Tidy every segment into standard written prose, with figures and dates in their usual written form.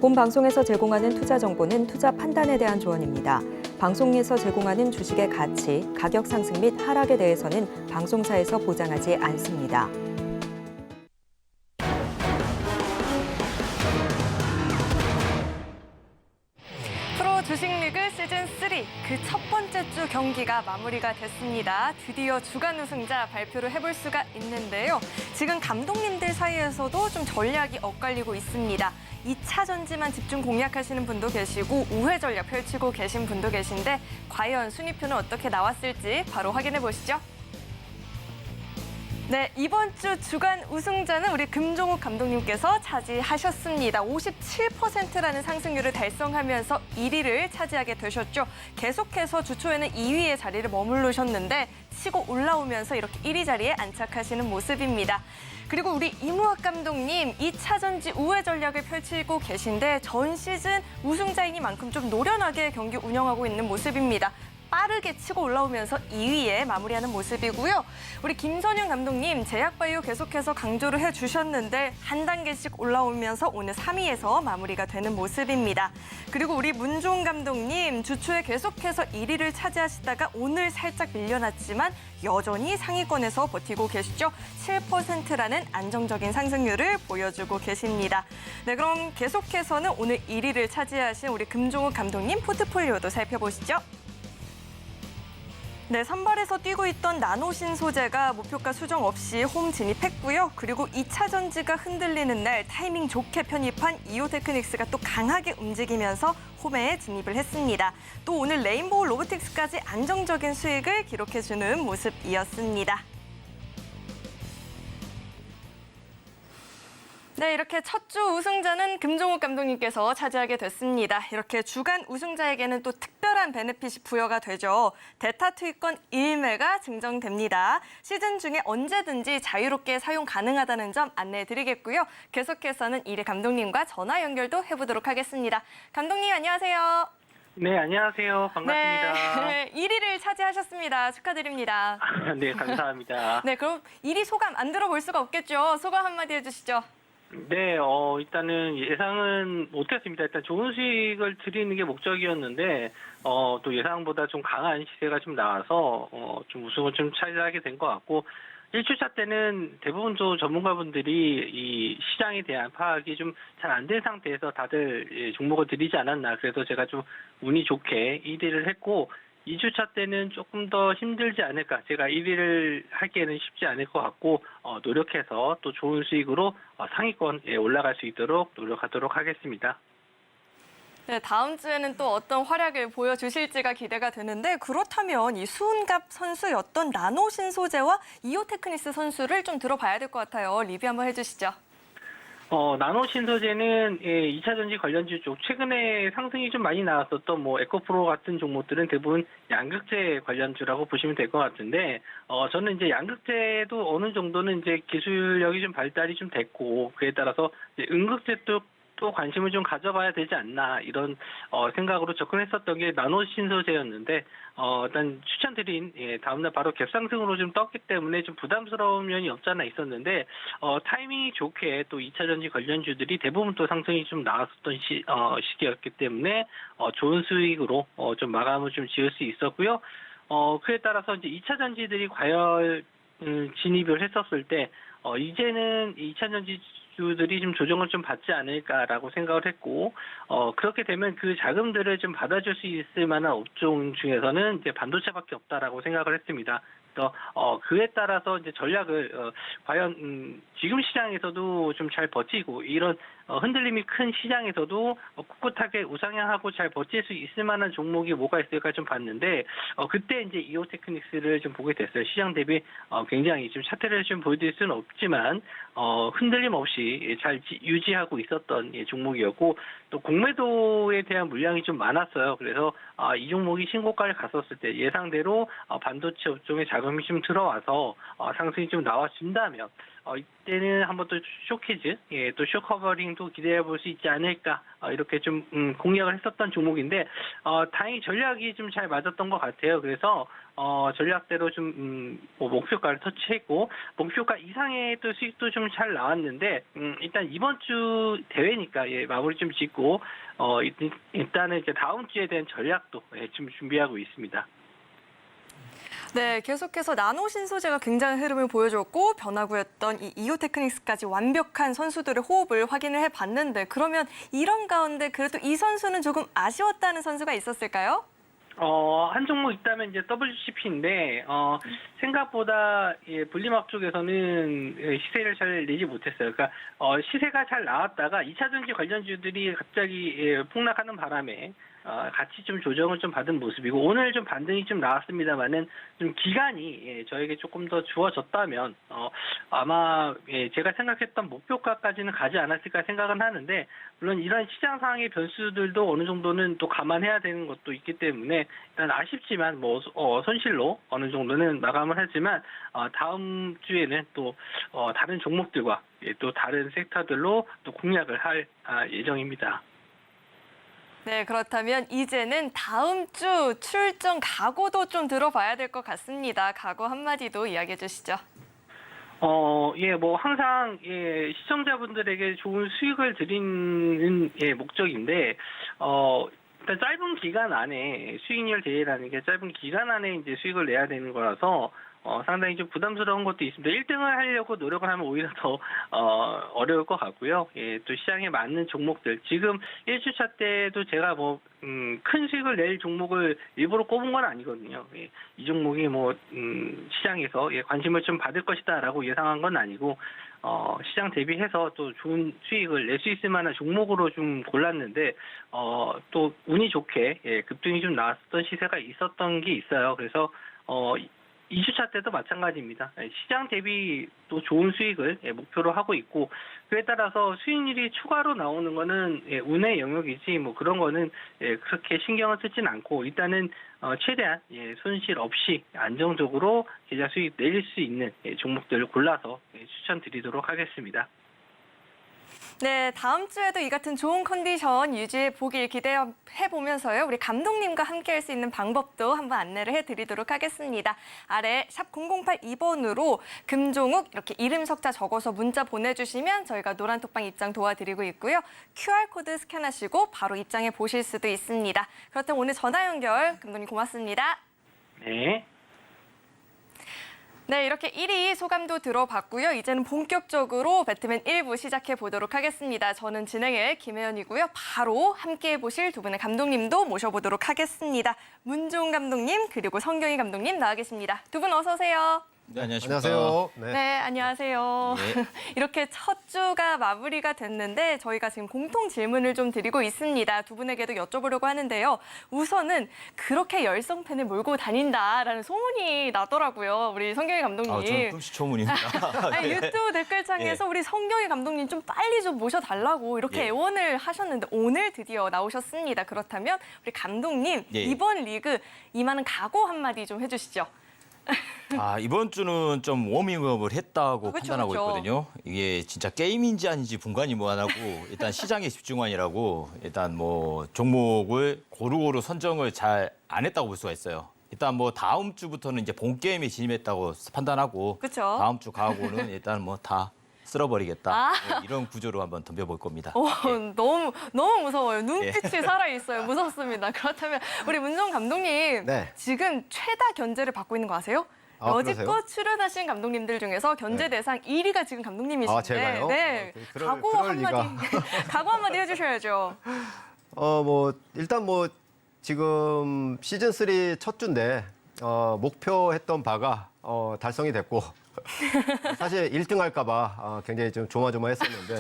본 방송에서 제공하는 투자 정보는 투자 판단에 대한 조언입니다. 방송에서 제공하는 주식의 가치, 가격 상승 및 하락에 대해서는 방송사에서 보장하지 않습니다. 프로 주식리그 시즌3 그 첫 번째 주 경기가 마무리가 됐습니다. 드디어 주간 우승자 발표를 해볼 수가 있는데요. 지금 감독님들 사이에서도 좀 전략이 엇갈리고 있습니다. 2차 전지만 집중 공략하시는 분도 계시고 우회 전략 펼치고 계신 분도 계신데 과연 순위표는 어떻게 나왔을지 바로 확인해 보시죠. 네, 이번 주 주간 우승자는 우리 금종욱 감독님께서 차지하셨습니다. 57%라는 상승률을 달성하면서 1위를 차지하게 되셨죠. 계속해서 주 초에는 2위의 자리를 머무르셨는데 치고 올라오면서 이렇게 1위 자리에 안착하시는 모습입니다. 그리고 우리 이무학 감독님 2차 전지 우회 전략을 펼치고 계신데 전 시즌 우승자이니만큼 좀 노련하게 경기 운영하고 있는 모습입니다. 빠르게 치고 올라오면서 2위에 마무리하는 모습이고요. 우리 김선영 감독님 제약바이오 계속해서 강조를 해주셨는데 한 단계씩 올라오면서 오늘 3위에서 마무리가 되는 모습입니다. 그리고 우리 문종 감독님 주초에 계속해서 1위를 차지하시다가 오늘 살짝 밀려났지만 여전히 상위권에서 버티고 계시죠. 7%라는 안정적인 상승률을 보여주고 계십니다. 네, 그럼 계속해서는 오늘 1위를 차지하신 우리 금종욱 감독님 포트폴리오도 살펴보시죠. 네, 선발에서 뛰고 있던 나노신 소재가 목표가 수정 없이 홈 진입했고요. 그리고 2차 전지가 흔들리는 날 타이밍 좋게 편입한 이오테크닉스가 또 강하게 움직이면서 홈에 진입을 했습니다. 또 오늘 레인보우 로보틱스까지 안정적인 수익을 기록해주는 모습이었습니다. 네, 이렇게 첫 주 우승자는 금종욱 감독님께서 차지하게 됐습니다. 이렇게 주간 우승자에게는 또 특별한 베네핏이 부여가 되죠. 대타 투입권 1매가 증정됩니다. 시즌 중에 언제든지 자유롭게 사용 가능하다는 점 안내해드리겠고요. 계속해서는 1위 감독님과 전화 연결도 해보도록 하겠습니다. 감독님 안녕하세요. 네, 안녕하세요. 반갑습니다. 네, 1위를 차지하셨습니다. 축하드립니다. 네, 감사합니다. 네, 그럼 1위 소감 안 들어볼 수가 없겠죠. 소감 한마디 해주시죠. 네, 일단은 예상은 못했습니다. 일단 좋은 수익을 드리는 게 목적이었는데, 또 예상보다 좀 강한 시세가 좀 나와서, 좀 우승을 좀 차지하게 된 것 같고, 1주차 때는 대부분 전문가분들이 이 시장에 대한 파악이 좀 잘 안 된 상태에서 다들 종목을 드리지 않았나. 그래서 제가 좀 운이 좋게 1위를 했고, 2주차 때는 조금 더 힘들지 않을까. 제가 1위를 하기에는 쉽지 않을 것 같고 노력해서 또 좋은 수익으로 상위권에 올라갈 수 있도록 노력하도록 하겠습니다. 네, 다음 주에는 또 어떤 활약을 보여주실지가 기대가 되는데 그렇다면 이 수은갑 선수였던 나노신 소재와 이오테크니스 선수를 좀 들어봐야 될 것 같아요. 리뷰 한번 해주시죠. 나노신 소재는 2차 전지 관련주 쪽 최근에 상승이 좀 많이 나왔었던 에코프로 같은 종목들은 대부분 양극재 관련주라고 보시면 될 것 같은데 저는 이제 양극재도 어느 정도는 이제 기술력이 좀 발달이 좀 됐고 그에 따라서 이제 음극재 또 관심을 좀 가져봐야 되지 않나 이런 생각으로 접근했었던 게 나노신 소재였는데 일단 추천드린 다음날 바로 갭상승으로 좀 떴기 때문에 좀 부담스러운 면이 없잖아 있었는데 타이밍이 좋게 또 2차 전지 관련주들이 대부분 또 상승이 좀 나왔었던 시기였기 때문에 좋은 수익으로 좀 마감을 좀 지을 수 있었고요. 그에 따라서 이제 2차 전지들이 과열 진입을 했었을 때 이제는 2차 전지 주들이 좀 조정을 좀 받지 않을까라고 생각을 했고, 그렇게 되면 그 자금들을 좀 받아줄 수 있을 만한 업종 중에서는 이제 반도체밖에 없다라고 생각을 했습니다. 그래서 그에 따라서 이제 전략을 과연 지금 시장에서도 좀 잘 버티고 이런 흔들림이 큰 시장에서도 꿋꿋하게 우상향하고 잘 버틸 수 있을 만한 종목이 뭐가 있을까 좀 봤는데 그때 이제 이오테크닉스를 좀 보게 됐어요. 시장 대비 굉장히 좀 차트를 좀 보여드릴 수는 없지만 흔들림 없이 잘 유지하고 있었던 종목이었고 또 공매도에 대한 물량이 좀 많았어요. 그래서 이 종목이 신고가를 갔었을 때 예상대로 반도체 업종의 자금 자금이 좀 들어와서 상승이 좀 나와준다면 이때는 한번 또 쇼키즈, 또 쇼커버링도 기대해 볼 수 있지 않을까 이렇게 좀 공략을 했었던 종목인데 다행히 전략이 좀 잘 맞았던 것 같아요. 그래서 전략대로 좀 목표가를 터치했고 목표가 이상의 또 수익도 좀 잘 나왔는데 일단 이번 주 대회니까 마무리 좀 짓고 일단은 이제 다음 주에 대한 전략도 좀 준비하고 있습니다. 네, 계속해서 나노 신소재가 굉장한 흐름을 보여줬고 변화구였던 이 이오테크닉스까지 완벽한 선수들의 호흡을 확인을 해봤는데 그러면 이런 가운데 그래도 이 선수는 조금 아쉬웠다는 선수가 있었을까요? 한 종목 있다면 이제 WCP인데, 생각보다, 분리막 쪽에서는 시세를 잘 내지 못했어요. 그러니까, 시세가 잘 나왔다가 2차전지 관련주들이 갑자기 폭락하는 바람에, 같이 좀 조정을 좀 받은 모습이고, 오늘 좀 반등이 좀 나왔습니다만은, 좀 기간이 저에게 조금 더 주어졌다면, 아마, 제가 생각했던 목표가까지는 가지 않았을까 생각은 하는데, 물론 이런 시장 상황의 변수들도 어느 정도는 또 감안해야 되는 것도 있기 때문에, 일단 아쉽지만, 손실로 어느 정도는 마감을 하지만, 다음 주에는 또, 다른 종목들과 또 다른 섹터들로 또 공략을 할 예정입니다. 네, 그렇다면 이제는 다음 주 출정 각오도 좀 들어봐야 될 것 같습니다. 각오 한마디도 이야기해 주시죠. 항상, 시청자분들에게 좋은 수익을 드리는, 목적인데, 일단 짧은 기간 안에 수익률 대회라는 게 짧은 기간 안에 이제 수익을 내야 되는 거라서, 상당히 좀 부담스러운 것도 있습니다. 1등을 하려고 노력을 하면 오히려 더, 어려울 것 같고요. 또 시장에 맞는 종목들. 지금 1주차 때도 제가 큰 수익을 낼 종목을 일부러 꼽은 건 아니거든요. 이 종목이 시장에서 관심을 좀 받을 것이다라고 예상한 건 아니고, 시장 대비해서 또 좋은 수익을 낼 수 있을 만한 종목으로 좀 골랐는데, 또 운이 좋게, 급등이 좀 나왔던 시세가 있었던 게 있어요. 그래서, 2주차 때도 마찬가지입니다. 시장 대비 또 좋은 수익을 목표로 하고 있고 그에 따라서 수익률이 추가로 나오는 거는 운의 영역이지 그런 거는 그렇게 신경을 쓰진 않고 일단은 최대한 손실 없이 안정적으로 계좌 수익 내릴 수 있는 종목들을 골라서 추천드리도록 하겠습니다. 네, 다음 주에도 이 같은 좋은 컨디션 유지해 보길 기대해 보면서요. 우리 감독님과 함께 할 수 있는 방법도 한번 안내를 해드리도록 하겠습니다. 아래 샵 0082번으로 금종욱 이렇게 이름 석자 적어서 문자 보내주시면 저희가 노란톡방 입장 도와드리고 있고요. QR코드 스캔하시고 바로 입장해 보실 수도 있습니다. 그렇다면 오늘 전화 연결 감독님 고맙습니다. 네. 네, 이렇게 1위 소감도 들어봤고요. 이제는 본격적으로 배트맨 1부 시작해 보도록 하겠습니다. 저는 진행의 김혜연이고요. 바로 함께해 보실 두 분의 감독님도 모셔보도록 하겠습니다. 문종 감독님 그리고 성경희 감독님 나와 계십니다. 두 분 어서 오세요. 네, 안녕하십니까. 안녕하세요. 네, 안녕하세요. 네. 이렇게 첫 주가 마무리가 됐는데 저희가 지금 공통 질문을 좀 드리고 있습니다. 두 분에게도 여쭤보려고 하는데요. 우선은 그렇게 열성팬을 몰고 다닌다라는 소문이 나더라고요. 우리 성경희 감독님. 저는 금시초문입니다. 아니, 네. 유튜브 댓글창에서 우리 성경희 감독님 좀 빨리 좀 모셔달라고 이렇게 예. 애원을 하셨는데 오늘 드디어 나오셨습니다. 그렇다면 우리 감독님 예. 이번 리그 임하는 각오 한마디 좀 해주시죠. 이번 주는 좀 워밍업을 했다고 그쵸, 판단하고 그쵸. 있거든요. 이게 진짜 게임인지 아닌지 분간이 무한하고 일단 시장에 집중하느라고 일단 종목을 고루고루 선정을 잘 안 했다고 볼 수가 있어요. 일단 다음 주부터는 이제 본 게임에 진입했다고 판단하고 그쵸. 다음 주 각오는 일단 다 쓸어버리겠다. 아. 이런 구조로 한번 덤벼볼 겁니다. 너무 무서워요. 눈빛이 살아 있어요. 무섭습니다. 그렇다면 우리 문정 감독님 네. 지금 최다 견제를 받고 있는 거 아세요? 여지껏 그러세요? 출연하신 감독님들 중에서 견제 네. 대상 1위가 지금 감독님이신데, 제가요? 네, 각오 그럴 한마디, 리가. 각오 한마디 해주셔야죠. 일단 지금 시즌 3 첫 주인데 목표했던 바가 달성이 됐고 사실 1등 할까 봐 굉장히 좀 조마조마했었는데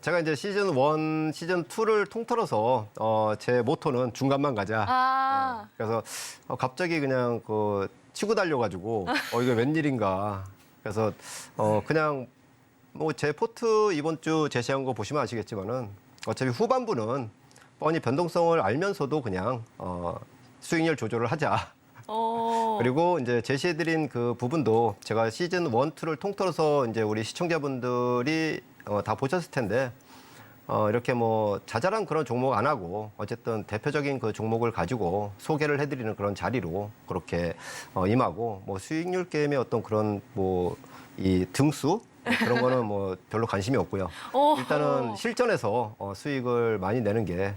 제가 이제 시즌 1, 시즌 2를 통틀어서 제 모토는 중간만 가자. 그래서 갑자기 그냥 치고 달려가지고 이게 웬일인가. 그래서 그냥 제 포트 이번 주 제시한 거 보시면 아시겠지만은 어차피 후반부는 뻔히 변동성을 알면서도 그냥 수익률 조절을 하자. 그리고 이제 제시해드린 그 부분도 제가 시즌 1, 2를 통틀어서 이제 우리 시청자분들이 다 보셨을 텐데 이렇게 뭐 자잘한 그런 종목 안 하고 어쨌든 대표적인 그 종목을 가지고 소개를 해드리는 그런 자리로 그렇게 임하고 뭐 수익률 게임의 어떤 그런 뭐 이 등수 그런 거는 뭐 별로 관심이 없고요. 일단은 실전에서 수익을 많이 내는 게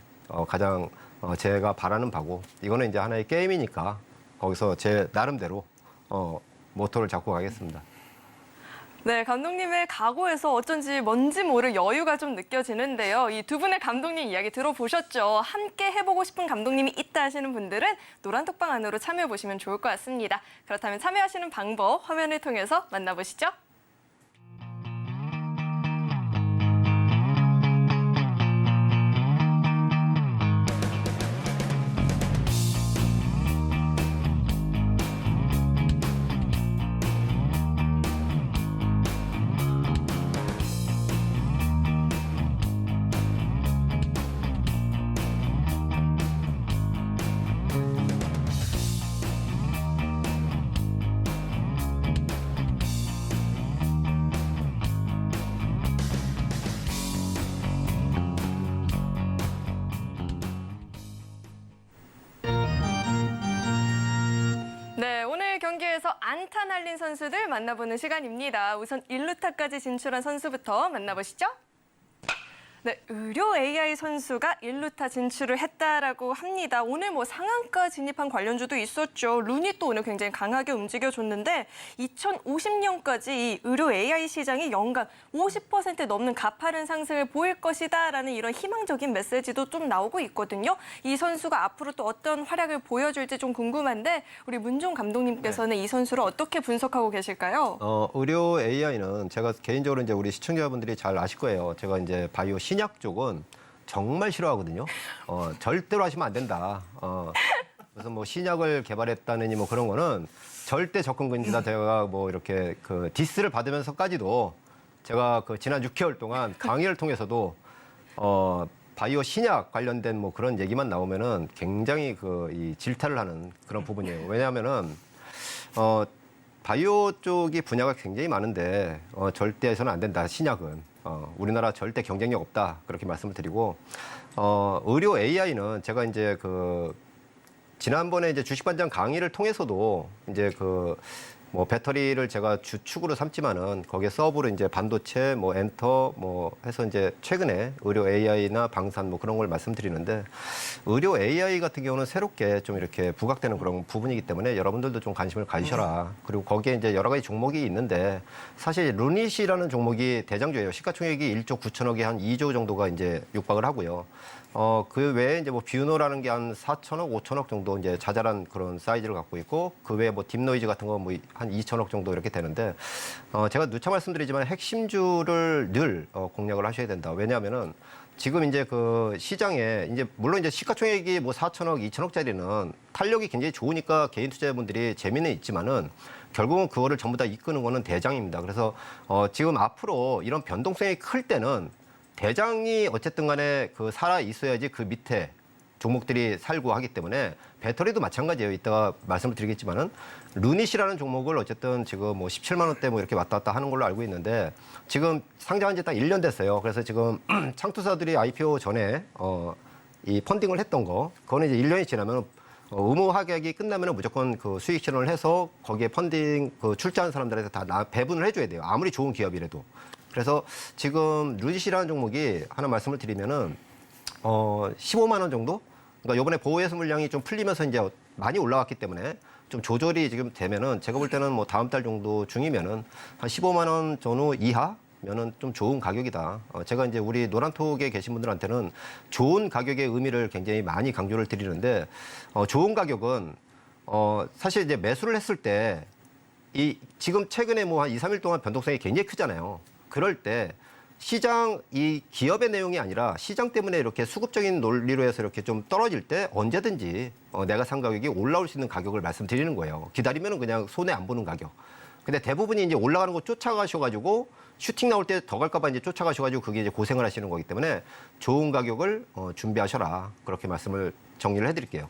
가장 제가 바라는 바고 이거는 이제 하나의 게임이니까 거기서 제 나름대로 모토를 잡고 가겠습니다. 네, 감독님의 각오에서 어쩐지 뭔지 모를 여유가 좀 느껴지는데요. 이 두 분의 감독님 이야기 들어보셨죠? 함께 해보고 싶은 감독님이 있다 하시는 분들은 노란톡방 안으로 참여해보시면 좋을 것 같습니다. 그렇다면 참여하시는 방법 화면을 통해서 만나보시죠. 네, 오늘 경기에서 안타 날린 선수들 만나보는 시간입니다. 우선 1루타까지 진출한 선수부터 만나보시죠. 네, 의료 AI 선수가 1루타 진출을 했다라고 합니다. 오늘 뭐 상한가 진입한 관련주도 있었죠. 룬이 또 오늘 굉장히 강하게 움직여줬는데 2050년까지 이 의료 AI 시장이 연간 50% 넘는 가파른 상승을 보일 것이다라는 이런 희망적인 메시지도 좀 나오고 있거든요. 이 선수가 앞으로 또 어떤 활약을 보여줄지 좀 궁금한데 우리 문종 감독님께서는 이 선수를 어떻게 분석하고 계실까요? 의료 AI는 제가 개인적으로 이제 우리 시청자분들이 잘 아실 거예요. 제가 이제 바이오 신약 쪽은 정말 싫어하거든요. 절대로 하시면 안 된다. 그래서 뭐 신약을 개발했다느니 뭐 그런 거는 절대 접근 금지다. 제가 뭐 이렇게 그 디스를 받으면서까지도 제가 그 지난 6개월 동안 강의를 통해서도 바이오 신약 관련된 뭐 그런 얘기만 나오면은 굉장히 그 이 질타를 하는 그런 부분이에요. 왜냐하면은 바이오 쪽이 분야가 굉장히 많은데 절대 해서는 안 된다. 신약은 우리나라 절대 경쟁력 없다. 그렇게 말씀을 드리고 의료 AI는 제가 이제 그 지난번에 이제 주식반장 강의를 통해서도 이제 그 뭐 배터리를 제가 주축으로 삼지만은 거기에 서브로 이제 반도체, 뭐 엔터, 뭐 해서 이제 최근에 의료 AI나 방산 뭐 그런 걸 말씀드리는데 의료 AI 같은 경우는 새롭게 좀 이렇게 부각되는 그런 부분이기 때문에 여러분들도 좀 관심을 가지셔라. 그리고 거기에 이제 여러 가지 종목이 있는데 사실 루닛이라는 종목이 대장주예요. 시가총액이 1조 9천억에 한 2조 정도가 이제 육박을 하고요. 그 외에 이제 뭐 뷰노라는 게 한 4천억, 5천억 정도 이제 자잘한 그런 사이즈를 갖고 있고 그 외에 뭐 딥노이즈 같은 거 뭐 한 2천억 정도 이렇게 되는데 제가 누차 말씀드리지만 핵심주를 늘 공략을 하셔야 된다. 왜냐하면은 지금 이제 그 시장에 이제 물론 이제 시가총액이 뭐 4천억, 2천억짜리는 탄력이 굉장히 좋으니까 개인 투자자분들이 재미는 있지만은 결국은 그거를 전부 다 이끄는 거는 대장입니다. 그래서 지금 앞으로 이런 변동성이 클 때는 대장이 어쨌든 간에 그 살아 있어야지 그 밑에 종목들이 살고 하기 때문에 배터리도 마찬가지예요. 이따가 말씀을 드리겠지만은 루닛이라는 종목을 어쨌든 지금 뭐 17만 원대 뭐 이렇게 왔다 갔다 하는 걸로 알고 있는데 지금 상장한 지 딱 1년 됐어요. 그래서 지금 창투사들이 IPO 전에 이 펀딩을 했던 거 그거는 이제 1년이 지나면 의무 하객이 끝나면은 무조건 그 수익 실현을 해서 거기에 펀딩 그 출자한 사람들한테 다 배분을 해줘야 돼요. 아무리 좋은 기업이라도. 그래서 지금 루닛이라는 종목이 하나 말씀을 드리면은 15만 원 정도? 그러니까 이번에 보호해수 물량이 좀 풀리면서 이제 많이 올라왔기 때문에 좀 조절이 지금 되면은 제가 볼 때는 뭐 다음 달 정도 중이면은 한 15만 원 전후 이하면은 좀 좋은 가격이다. 제가 이제 우리 노란톡에 계신 분들한테는 좋은 가격의 의미를 굉장히 많이 강조를 드리는데 좋은 가격은 사실 이제 매수를 했을 때 지금 최근에 뭐 한 2, 3일 동안 변동성이 굉장히 크잖아요. 그럴 때 시장 이 기업의 내용이 아니라 시장 때문에 이렇게 수급적인 논리로 해서 이렇게 좀 떨어질 때 언제든지 내가 산 가격이 올라올 수 있는 가격을 말씀드리는 거예요. 기다리면은 그냥 손해 안 보는 가격. 근데 대부분이 이제 올라가는 거 쫓아가셔가지고 슈팅 나올 때 더 갈까봐 이제 쫓아가셔가지고 그게 이제 고생을 하시는 거기 때문에 좋은 가격을 준비하셔라. 그렇게 말씀을 정리를 해드릴게요.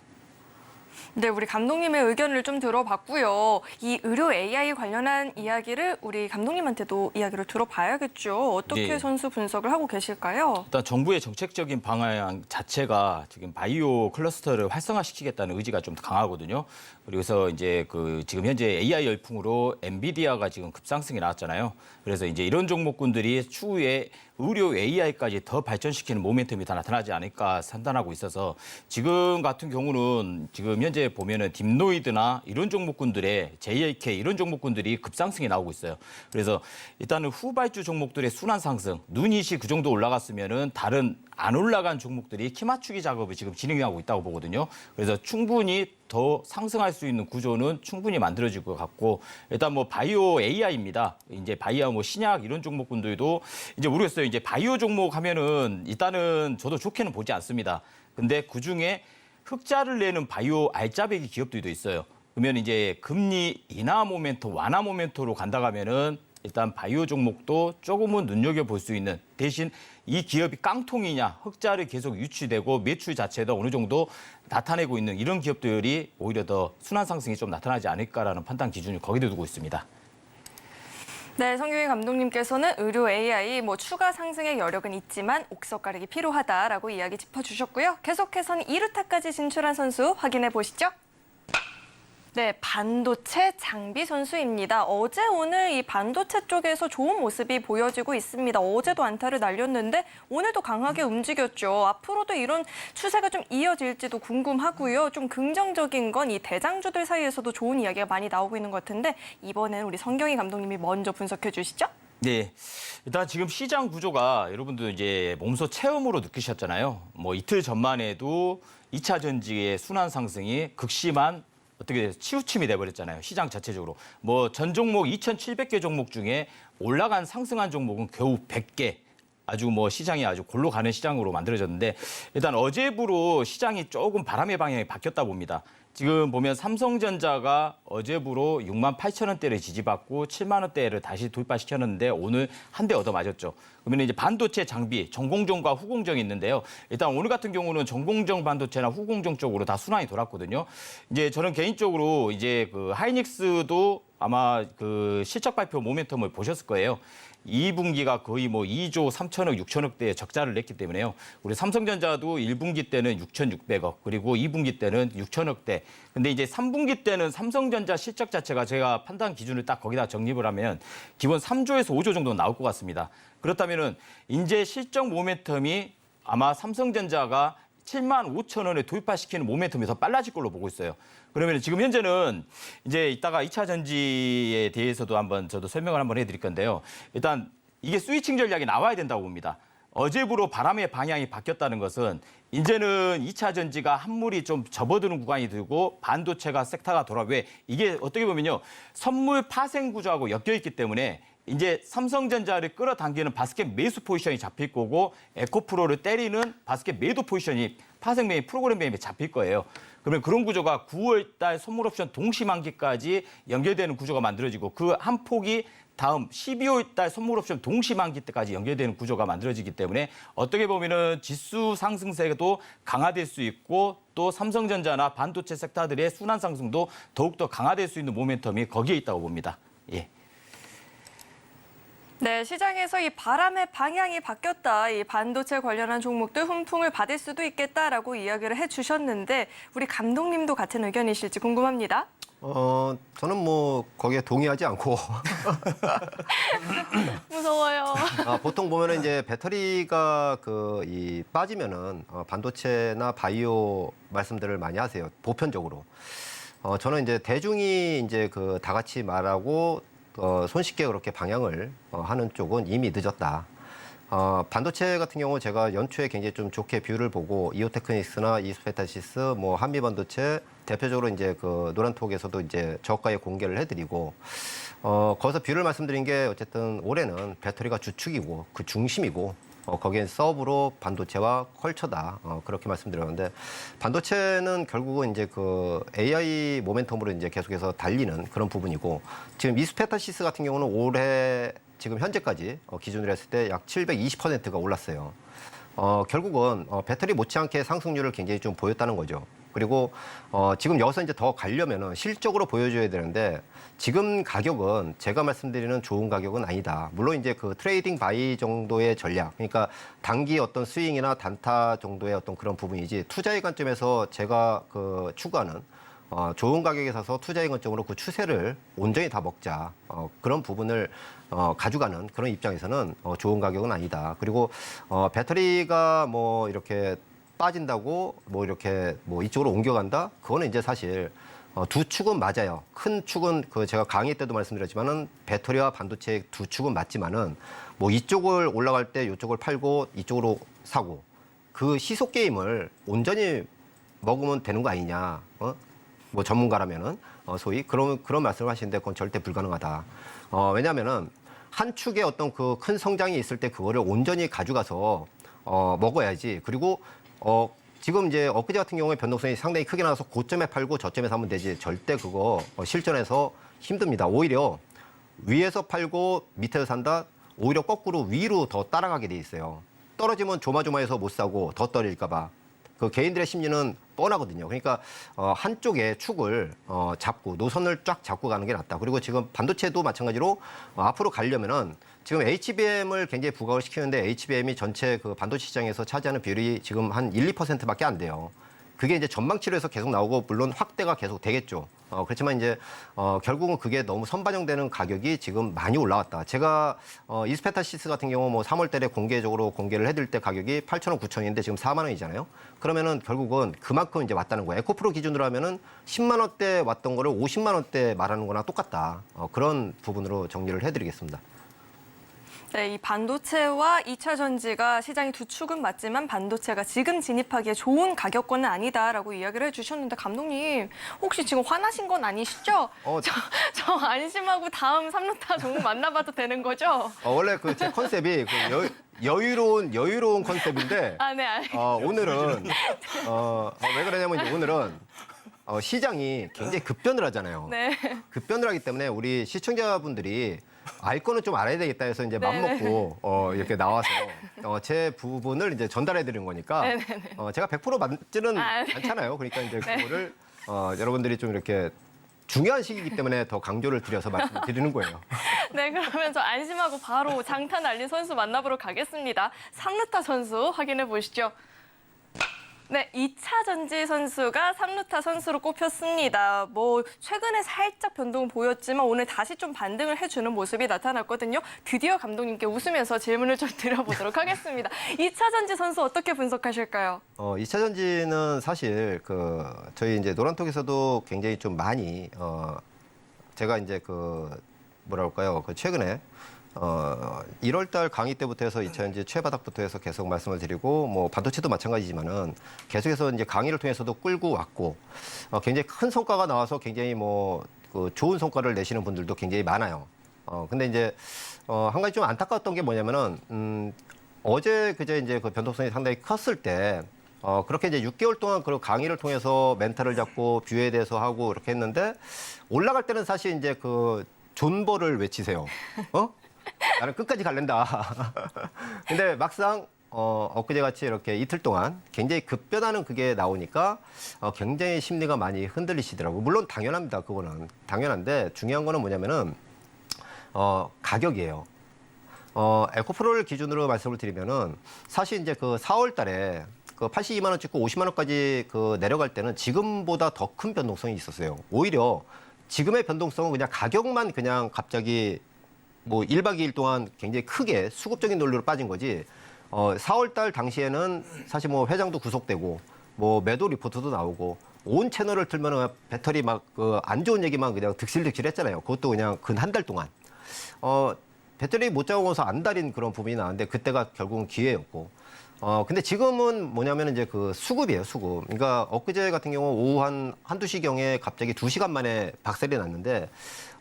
네, 우리 감독님의 의견을 좀 들어봤고요. 이 의료 AI 관련한 이야기를 우리 감독님한테도 이야기를 들어봐야겠죠. 어떻게 네. 선수 분석을 하고 계실까요? 일단 정부의 정책적인 방향 자체가 지금 바이오 클러스터를 활성화시키겠다는 의지가 좀 강하거든요. 그래서 이제 그 지금 현재 AI 열풍으로 엔비디아가 지금 급상승이 나왔잖아요. 그래서 이제 이런 종목군들이 추후에 의료 AI까지 더 발전시키는 모멘텀이 더 나타나지 않을까 판단하고 있어서 지금 같은 경우는 지금 현재 보면은 딥노이드나 이런 종목군들의 JAK 이런 종목군들이 급상승이 나오고 있어요. 그래서 일단은 후발주 종목들의 순환 상승, 누닛이 그 정도 올라갔으면은 다른 안 올라간 종목들이 키 맞추기 작업을 지금 진행하고 있다고 보거든요. 그래서 충분히 더 상승할 수 있는 구조는 충분히 만들어질 것 같고 일단 뭐 바이오 AI입니다. 이제 바이오 뭐 신약 이런 종목군들도 이제 모르겠어요. 이제 바이오 종목 하면은 일단은 저도 좋게는 보지 않습니다. 근데 그 중에 흑자를 내는 바이오 알짜배기 기업들도 있어요. 그러면 이제 금리 인하 모멘텀, 완화 모멘텀으로 간다 가면은 일단 바이오 종목도 조금은 눈여겨볼 수 있는 대신 이 기업이 깡통이냐 흑자를 계속 유치되고 매출 자체도 어느 정도 나타내고 있는 이런 기업들이 오히려 더 순환 상승이 좀 나타나지 않을까라는 판단 기준을 거기에 두고 있습니다. 네, 성규희 감독님께서는 의료 AI 추가 상승의 여력은 있지만 옥석 가르기 필요하다라고 이야기 짚어주셨고요. 계속해서는 2루타까지 진출한 선수 확인해 보시죠. 네, 반도체 장비 선수입니다. 어제 오늘 이 반도체 쪽에서 좋은 모습이 보여지고 있습니다. 어제도 안타를 날렸는데 오늘도 강하게 움직였죠. 앞으로도 이런 추세가 좀 이어질지도 궁금하고요. 좀 긍정적인 건 이 대장주들 사이에서도 좋은 이야기가 많이 나오고 있는 것 같은데 이번엔 우리 성경희 감독님이 먼저 분석해 주시죠. 네. 일단 지금 시장 구조가 여러분들 이제 몸소 체험으로 느끼셨잖아요. 뭐 이틀 전만 해도 2차 전지의 순환 상승이 극심한 어떻게 치우침이 돼버렸잖아요. 시장 자체적으로. 뭐 전 종목 2,700개 종목 중에 올라간 상승한 종목은 겨우 100개. 아주 뭐 시장이 아주 골로 가는 시장으로 만들어졌는데 일단 어제부로 시장이 조금 바람의 방향이 바뀌었다 봅니다. 지금 보면 삼성전자가 어제부로 68,000원대를 지지받고 7만 원대를 다시 돌파시켰는데 오늘 한 대 얻어맞았죠. 그러면 이제 반도체 장비, 전공정과 후공정이 있는데요. 일단 오늘 같은 경우는 전공정 반도체나 후공정 쪽으로 다 순환이 돌았거든요. 이제 저는 개인적으로 이제 그 하이닉스도 아마 그 실적 발표 모멘텀을 보셨을 거예요. 2분기가 거의 뭐 2조 3천억, 6천억대의 적자를 냈기 때문에요. 우리 삼성전자도 1분기 때는 6,600억, 그리고 2분기 때는 6천억대. 근데 이제 3분기 때는 삼성전자 실적 자체가 제가 판단 기준을 딱 거기다 정립을 하면 기본 3조에서 5조 정도 나올 것 같습니다. 그렇다면은 이제 실적 모멘텀이 아마 삼성전자가 7만 5천 원에 돌파시키는 모멘텀이 더 빨라질 걸로 보고 있어요. 그러면 지금 현재는 이제 이따가 2차 전지에 대해서도 한번 저도 설명을 한번 해드릴 건데요. 일단 이게 스위칭 전략이 나와야 된다고 봅니다. 어제부로 바람의 방향이 바뀌었다는 것은 이제는 2차 전지가 한물이 좀 접어드는 구간이 되고 반도체가 섹터가 돌아 왜 이게 어떻게 보면요. 선물 파생 구조하고 엮여 있기 때문에 이제 삼성전자를 끌어당기는 바스켓 매수 포지션이 잡힐 거고 에코프로를 때리는 바스켓 매도 포지션이 파생 매입 프로그램 매입에 잡힐 거예요. 그러면 그런 구조가 9월 달 선물 옵션 동시 만기까지 연결되는 구조가 만들어지고 그 한 폭이 다음 12월 달 선물 옵션 동시 만기 때까지 연결되는 구조가 만들어지기 때문에 어떻게 보면은 지수 상승세도 강화될 수 있고 또 삼성전자나 반도체 섹터들의 순환 상승도 더욱더 강화될 수 있는 모멘텀이 거기에 있다고 봅니다. 예. 네, 시장에서 이 바람의 방향이 바뀌었다. 이 반도체 관련한 종목들 훈풍을 받을 수도 있겠다라고 이야기를 해주셨는데 우리 감독님도 같은 의견이실지 궁금합니다. 저는 뭐 거기에 동의하지 않고 무서워요. 보통 보면은 이제 배터리가 빠지면은 반도체나 바이오 말씀들을 많이 하세요. 보편적으로. 저는 이제 대중이 이제 다 같이 말하고 손쉽게 그렇게 방향을 하는 쪽은 이미 늦었다. 반도체 같은 경우 제가 연초에 굉장히 좀 좋게 뷰를 보고 이오테크닉스나 이스페타시스, 뭐 한미반도체 대표적으로 이제 노란톡에서도 이제 저가에 공개를 해드리고 거기서 뷰를 말씀드린 게 어쨌든 올해는 배터리가 주축이고 그 중심이고 거기엔 서브로 반도체와 컬처다 그렇게 말씀드렸는데 반도체는 결국은 이제 AI 모멘텀으로 이제 계속해서 달리는 그런 부분이고 지금 이스페타시스 같은 경우는 올해 지금 현재까지 기준으로 했을 때 약 720%가 올랐어요. 결국은 배터리 못지않게 상승률을 굉장히 좀 보였다는 거죠. 그리고 지금 여기서 이제 더 가려면은 실적으로 보여줘야 되는데 지금 가격은 제가 말씀드리는 좋은 가격은 아니다. 물론 이제 그 트레이딩 바이 정도의 전략, 그러니까 단기 어떤 스윙이나 단타 정도의 어떤 그런 부분이지 투자의 관점에서 제가 그 추구하는 좋은 가격에 사서 투자의 관점으로 그 추세를 온전히 다 먹자. 그런 부분을 가져가는 그런 입장에서는 좋은 가격은 아니다. 그리고 배터리가 뭐 이렇게 빠진다고 뭐 이렇게 뭐 이쪽으로 옮겨간다? 그거는 이제 사실 두 축은 맞아요. 큰 축은 그 제가 강의 때도 말씀드렸지만은 배터리와 반도체 두 축은 맞지만은 뭐 이쪽을 올라갈 때 이쪽을 팔고 이쪽으로 사고 그 시속 게임을 온전히 먹으면 되는 거 아니냐? 뭐 전문가라면은 소위 그런 말씀을 하시는데 그건 절대 불가능하다. 왜냐하면은 한 축에 어떤 그 큰 성장이 있을 때 그거를 온전히 가져가서 먹어야지. 그리고 지금 이제 엊그제 같은 경우에 변동성이 상당히 크게 나와서 고점에 팔고 저점에 사면 되지. 절대 그거 실전에서 힘듭니다. 오히려 위에서 팔고 밑에서 산다. 오히려 거꾸로 위로 더 따라가게 돼 있어요. 떨어지면 조마조마해서 못 사고 더 떨어질까 봐. 그 개인들의 심리는 뻔하거든요. 그러니까 한쪽에 축을 잡고 노선을 쫙 잡고 가는 게 낫다. 그리고 지금 반도체도 마찬가지로 앞으로 가려면은 지금 HBM을 굉장히 부각을 시키는데 HBM이 전체 그 반도체 시장에서 차지하는 비율이 지금 한 1, 2%밖에 안 돼요. 그게 이제 전망치로에서 계속 나오고 물론 확대가 계속 되겠죠. 그렇지만 이제 결국은 그게 너무 선반영되는 가격이 지금 많이 올라왔다. 제가 이스페타시스 같은 경우 뭐 3월 달에 공개적으로 공개를 해드릴 때 가격이 8,000원, 9,000원인데 지금 4만 원이잖아요. 그러면은 결국은 그만큼 이제 왔다는 거예요. 에코프로 기준으로 하면은 10만 원대 왔던 거를 50만 원대 말하는 거나 똑같다. 그런 부분으로 정리를 해드리겠습니다. 네, 이 반도체와 2차 전지가 시장의 두 축은 맞지만 반도체가 지금 진입하기에 좋은 가격권은 아니다라고 이야기를 해주셨는데 감독님 혹시 지금 화나신 건 아니시죠? 저 안심하고 다음 3루타 종목 만나봐도 되는 거죠? 원래 그 제 컨셉이 그 여유로운 컨셉인데 아, 네, 알겠습니다. 오늘은 왜 그러냐면 이제 오늘은 시장이 굉장히 급변을 하잖아요. 네. 급변을 하기 때문에 우리 시청자분들이 알 거는 좀 알아야 되겠다 해서 이제 맘 먹고 이렇게 나와서 제 부분을 이제 전달해 드리는 거니까 제가 100% 맞지는 않잖아요. 그러니까 이제 그거를 여러분들이 좀 이렇게 중요한 시기이기 때문에 더 강조를 드려서 말씀을 드리는 거예요. 네, 그러면 저 안심하고 바로 장타 날린 선수 만나보러 가겠습니다. 3루타 선수 확인해 보시죠. 네, 2차 전지 선수가 3루타 선수로 꼽혔습니다. 뭐 최근에 살짝 변동을 보였지만 오늘 다시 좀 반등을 해주는 모습이 나타났거든요. 드디어 감독님께 웃으면서 질문을 좀 드려보도록 하겠습니다. 2차 전지 선수 어떻게 분석하실까요? 2차 전지는 사실 저희 이제 노란톡에서도 굉장히 좀 많이 제가 이제 뭐랄까요? 최근에 1월달 강의 때부터 해서 2차 전지 최바닥부터 해서 계속 말씀을 드리고 뭐 반도체도 마찬가지지만은 계속해서 이제 강의를 통해서도 끌고 왔고 굉장히 큰 성과가 나와서 굉장히 좋은 성과를 내시는 분들도 굉장히 많아요. 근데 이제 한 가지 좀 안타까웠던 게 뭐냐면은 어제 그제 이제 그 변동성이 상당히 컸을 때 그렇게 이제 6개월 동안 그 강의를 통해서 멘탈을 잡고 뷰에 대해서 하고 이렇게 했는데 올라갈 때는 사실 이제 존버를 외치세요. 나는 끝까지 갈랜다. 근데 막상 엊그제 같이 이렇게 이틀 동안 굉장히 급변하는 그게 나오니까 굉장히 심리가 많이 흔들리시더라고요. 물론 당연합니다. 그거는 당연한데 중요한 거는 뭐냐면은 가격이에요. 에코프로를 기준으로 말씀을 드리면은 사실 이제 4월 달에 82만 원 찍고 50만 원까지 내려갈 때는 지금보다 더 큰 변동성이 있었어요. 오히려 지금의 변동성은 그냥 가격만 그냥 갑자기 뭐 1박 2일 동안 굉장히 크게 수급적인 논리로 빠진 거지. 4월 달 당시에는 사실 뭐 회장도 구속되고 뭐 매도 리포트도 나오고 온 채널을 틀면은 배터리 안 좋은 얘기만 그냥 득실득실 했잖아요. 그것도 그냥 근 한 달 동안. 배터리 못 잡아서 안달인 그런 부분이 나왔는데 그때가 결국은 기회였고. 근데 지금은 뭐냐면 이제 수급이에요, 수급. 그러니까 엊그제 같은 경우 오후 한두 시경에 갑자기 2시간 만에 박살이 났는데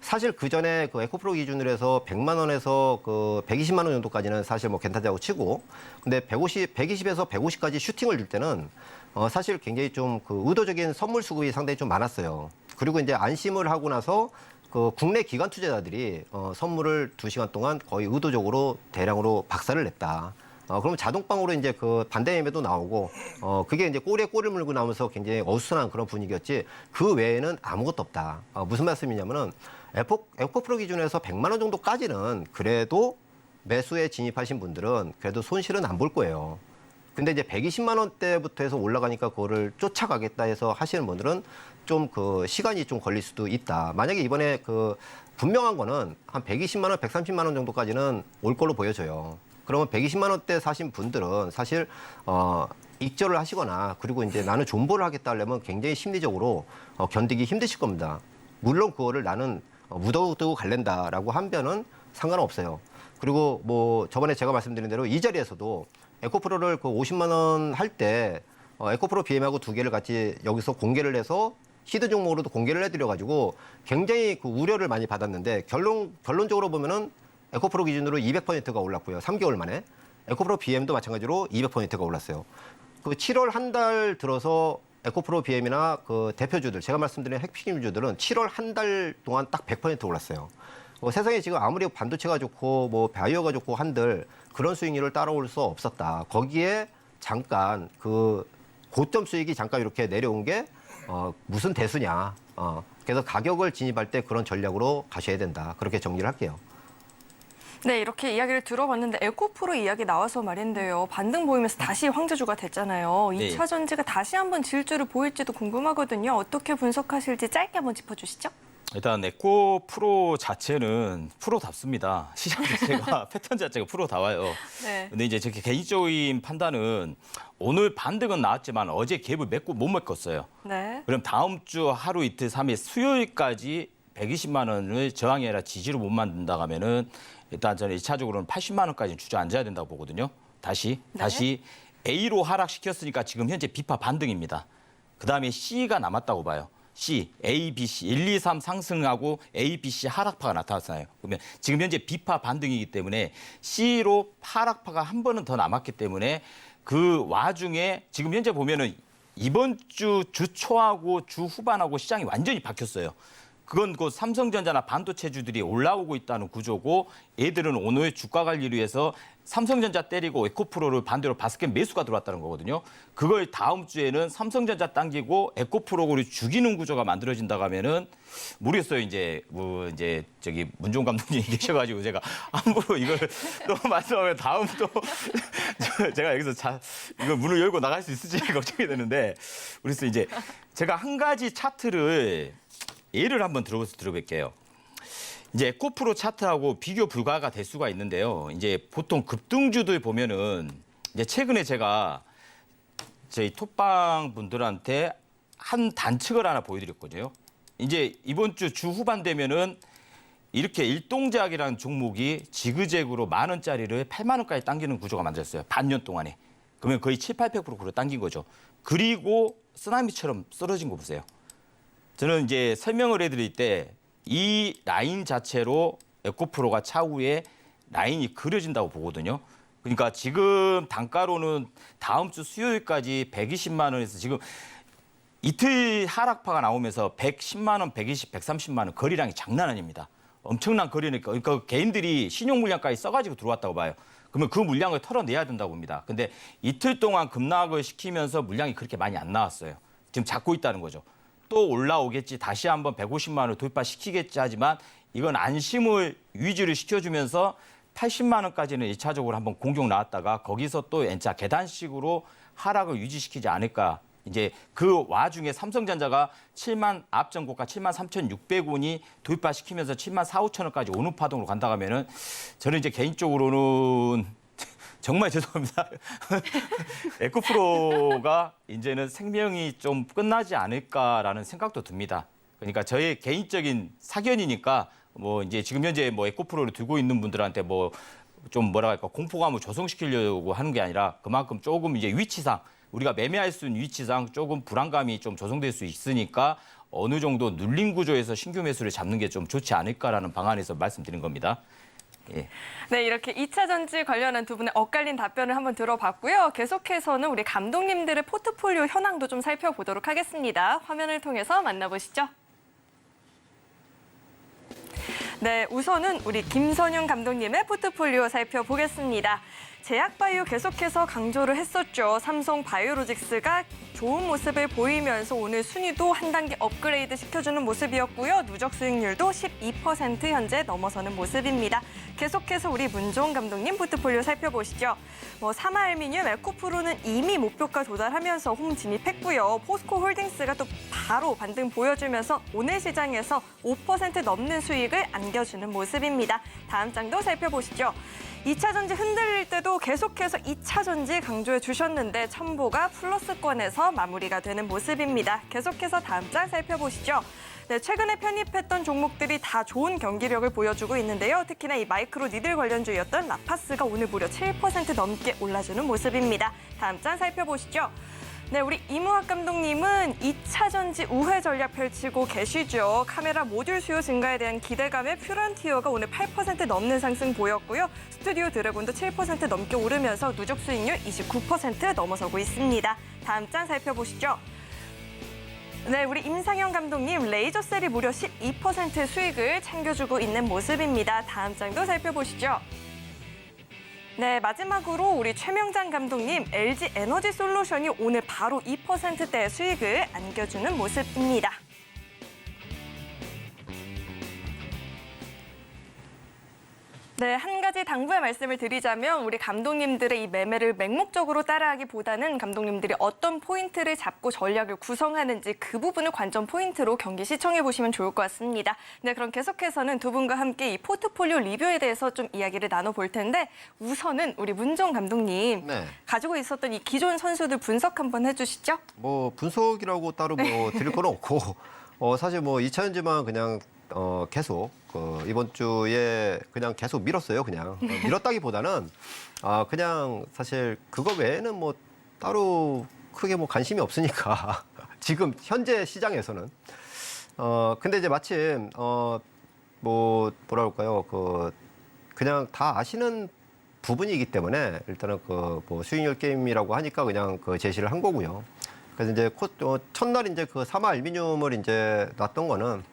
사실 그 전에 에코프로 기준으로 해서 100만 원에서 120만 원 정도까지는 사실 뭐 괜찮다고 치고 근데 120에서 150까지 슈팅을 줄 때는 사실 굉장히 좀 의도적인 선물 수급이 상당히 좀 많았어요. 그리고 이제 안심을 하고 나서 국내 기관 투자자들이 선물을 2시간 동안 거의 의도적으로 대량으로 박살을 냈다. 그러면 자동방으로 이제 그 반대 매매도 나오고, 그게 이제 꼬리에 꼬리를 물고 나오면서 굉장히 어수선한 그런 분위기였지, 그 외에는 아무것도 없다. 무슨 말씀이냐면은, 에코프로 기준에서 100만 원 정도까지는 그래도 매수에 진입하신 분들은 그래도 손실은 안 볼 거예요. 근데 이제 120만 원대부터 해서 올라가니까 그거를 쫓아가겠다 해서 하시는 분들은 좀 그 시간이 좀 걸릴 수도 있다. 만약에 이번에 그 분명한 거는 한 120만 원, 130만 원 정도까지는 올 걸로 보여져요. 그러면 120만 원대 사신 분들은 사실 익절을 하시거나 그리고 이제 나는 존버를 하겠다 하려면 굉장히 심리적으로 견디기 힘드실 겁니다. 물론 그거를 나는 묻어두고 갈랜다라고 하면은 상관없어요. 그리고 뭐 저번에 제가 말씀드린 대로 이 자리에서도 에코프로를 그 50만 원 할 때 에코프로 BM하고 두 개를 같이 여기서 공개를 해서 시드 종목으로도 공개를 해드려가지고 굉장히 그 우려를 많이 받았는데 결론적으로 보면은 에코프로 기준으로 200%가 올랐고요. 3개월 만에. 에코프로 BM도 마찬가지로 200%가 올랐어요. 그 7월 한 달 들어서 에코프로 BM이나 그 대표주들, 제가 말씀드린 핵심주들은 7월 한 달 동안 딱 100% 올랐어요. 세상에 지금 아무리 반도체가 좋고 뭐 바이오가 좋고 한들 그런 수익률을 따라올 수 없었다. 거기에 잠깐 그 고점 수익이 잠깐 이렇게 내려온 게 무슨 대수냐. 그래서 가격을 진입할 때 그런 전략으로 가셔야 된다. 그렇게 정리를 할게요. 네, 이렇게 이야기를 들어봤는데 에코프로 이야기 나와서 말인데요. 반등 보이면서 다시 황제주가 됐잖아요. 네. 2차 전지가 다시 한번 질주를 보일지도 궁금하거든요. 어떻게 분석하실지 짧게 한번 짚어주시죠. 일단 에코프로 자체는 프로답습니다. 시장 자체가 패턴 자체가 프로다워요. 네. 근데 이제 제 개인적인 판단은 오늘 반등은 나왔지만 어제 갭을 못 메꿨어요. 네. 그럼 다음 주 하루 이틀 3일 수요일까지 120만 원을 저항이 아니라 지지로 못 만든다 하면은 일단 저는 1차적으로는 80만 원까지 주저앉아야 된다고 보거든요. 다시 A로 하락시켰으니까 지금 현재 B파 반등입니다. 그다음에 C가 남았다고 봐요. C, A, B, C, 1, 2, 3 상승하고 A, B, C 하락파가 나타났잖아요. 그러면 지금 현재 B파 반등이기 때문에 C로 하락파가 한 번은 더 남았기 때문에 그 와중에 지금 현재 보면은 이번 주 초하고 주 후반하고 시장이 완전히 바뀌었어요. 그건 그 삼성전자나 반도체주들이 올라오고 있다는 구조고 얘들은 오늘 주가 관리를 위해서 삼성전자 때리고 에코프로를 반대로 바스켓 매수가 들어왔다는 거거든요. 그걸 다음 주에는 삼성전자 당기고 에코프로를 죽이는 구조가 만들어진다고 하면은 모르겠어요. 이제 저기 문종 감독님이 계셔가지고 제가 함부로 이걸 또 말씀하면 다음 또 제가 여기서 이거 문을 열고 나갈 수 있을지 걱정이 되는데 그래서 이제 제가 한 가지 차트를 예를 한번 들어볼게요. 이제 에코프로 차트하고 비교 불가가 될 수가 있는데요. 이제 보통 급등주들 보면은 이제 최근에 제가 저희 톡방 분들한테 한 단측을 하나 보여드렸거든요. 이제 이번 주 후반 되면은 이렇게 일동작이라는 종목이 지그재그로 10,000원짜리를 80,000원까지 당기는 구조가 만들었어요. 반년 동안에. 그러면 거의 7-800% 당긴 거죠. 그리고 쓰나미처럼 쓰러진 거 보세요. 저는 이제 설명을 해드릴 때 이 라인 자체로 에코프로가 차후에 라인이 그려진다고 보거든요. 그러니까 지금 단가로는 다음 주 수요일까지 120만 원에서 지금 이틀 하락파가 나오면서 110만 원, 120, 130만 원 거래량이 장난 아닙니다. 엄청난 거래니까 그러니까 개인들이 신용 물량까지 써가지고 들어왔다고 봐요. 그러면 그 물량을 털어내야 된다고 봅니다. 근데 이틀 동안 급락을 시키면서 물량이 그렇게 많이 안 나왔어요. 지금 잡고 있다는 거죠. 또 올라오겠지, 다시 한번 150만 원을 돌파시키겠지 하지만 이건 안심을 유지를 시켜주면서 80만 원까지는 1차적으로 한번 공격 나왔다가 거기서 또 N자 계단식으로 하락을 유지시키지 않을까. 이제 그 와중에 삼성전자가 앞전고가 73,600원이 돌파시키면서 74,500원까지 오는 파동으로 간다 하면은 저는 이제 개인적으로는 정말 죄송합니다. 에코프로가 이제는 생명이 좀 끝나지 않을까라는 생각도 듭니다. 그러니까 저의 개인적인 사견이니까 뭐 이제 지금 현재 뭐 에코프로를 들고 있는 분들한테 뭐 좀 뭐라 할까 공포감을 조성시키려고 하는 게 아니라 그만큼 조금 이제 위치상 우리가 매매할 수 있는 위치상 조금 불안감이 좀 조성될 수 있으니까 어느 정도 눌린 구조에서 신규 매수를 잡는 게 좀 좋지 않을까라는 방안에서 말씀드린 겁니다. 예. 네, 이렇게 2차 전지 관련한 두 분의 엇갈린 답변을 한번 들어봤고요. 계속해서는 우리 감독님들의 포트폴리오 현황도 좀 살펴보도록 하겠습니다. 화면을 통해서 만나보시죠. 네, 우선은 우리 김선영 감독님의 포트폴리오 살펴보겠습니다. 제약바이오 계속해서 강조를 했었죠. 삼성 바이오로직스가 좋은 모습을 보이면서 오늘 순위도 한 단계 업그레이드 시켜주는 모습이었고요. 누적 수익률도 12% 현재 넘어서는 모습입니다. 계속해서 우리 문종훈 감독님 포트폴리오 살펴보시죠. 사마알미늄, 에코프로는 이미 목표가 도달하면서 홈 진입했고요. 포스코홀딩스가 또 바로 반등 보여주면서 오늘 시장에서 5% 넘는 수익을 안겨주는 모습입니다. 다음 장도 살펴보시죠. 2차 전지 흔들릴 때도 계속해서 2차 전지 강조해 주셨는데 첨보가 플러스권에서 마무리가 되는 모습입니다. 계속해서 다음 장 살펴보시죠. 네, 최근에 편입했던 종목들이 다 좋은 경기력을 보여주고 있는데요. 특히나 이 마이크로 니들 관련주였던 라파스가 오늘 무려 7% 넘게 올라주는 모습입니다. 다음 장 살펴보시죠. 네, 우리 이무학 감독님은 2차 전지 우회 전략 펼치고 계시죠. 카메라 모듈 수요 증가에 대한 기대감에 퓨런티어가 오늘 8% 넘는 상승 보였고요. 스튜디오 드래곤도 7% 넘게 오르면서 누적 수익률 29% 넘어서고 있습니다. 다음 장 살펴보시죠. 네, 우리 임상현 감독님 레이저셀이 무려 12% 수익을 챙겨주고 있는 모습입니다. 다음 장도 살펴보시죠. 네, 마지막으로 우리 최명장 감독님 LG 에너지 솔루션이 오늘 바로 2%대의 수익을 안겨주는 모습입니다. 네, 한 가지 당부의 말씀을 드리자면 우리 감독님들의 이 매매를 맹목적으로 따라하기보다는 감독님들이 어떤 포인트를 잡고 전략을 구성하는지 그 부분을 관전 포인트로 경기 시청해 보시면 좋을 것 같습니다. 네, 그럼 계속해서는 두 분과 함께 이 포트폴리오 리뷰에 대해서 좀 이야기를 나눠볼 텐데 우선은 우리 문종훈 감독님 네. 가지고 있었던 이 기존 선수들 분석 한번 해주시죠. 뭐 분석이라고 따로 뭐 드릴 건 없고 사실 뭐 2차 전지만 그냥 계속 이번 주에 그냥 계속 밀었어요. 그냥 밀었다기보다는 그냥 사실 그거 외에는 뭐 따로 크게 뭐 관심이 없으니까 지금 현재 시장에서는 근데 이제 마침 뭐 뭐라 그럴까요? 그냥 다 아시는 부분이기 때문에 일단은 뭐 수익률 게임이라고 하니까 그냥 제시를 한 거고요. 그래서 이제 첫날 이제 사마 알미늄을 이제 놨던 거는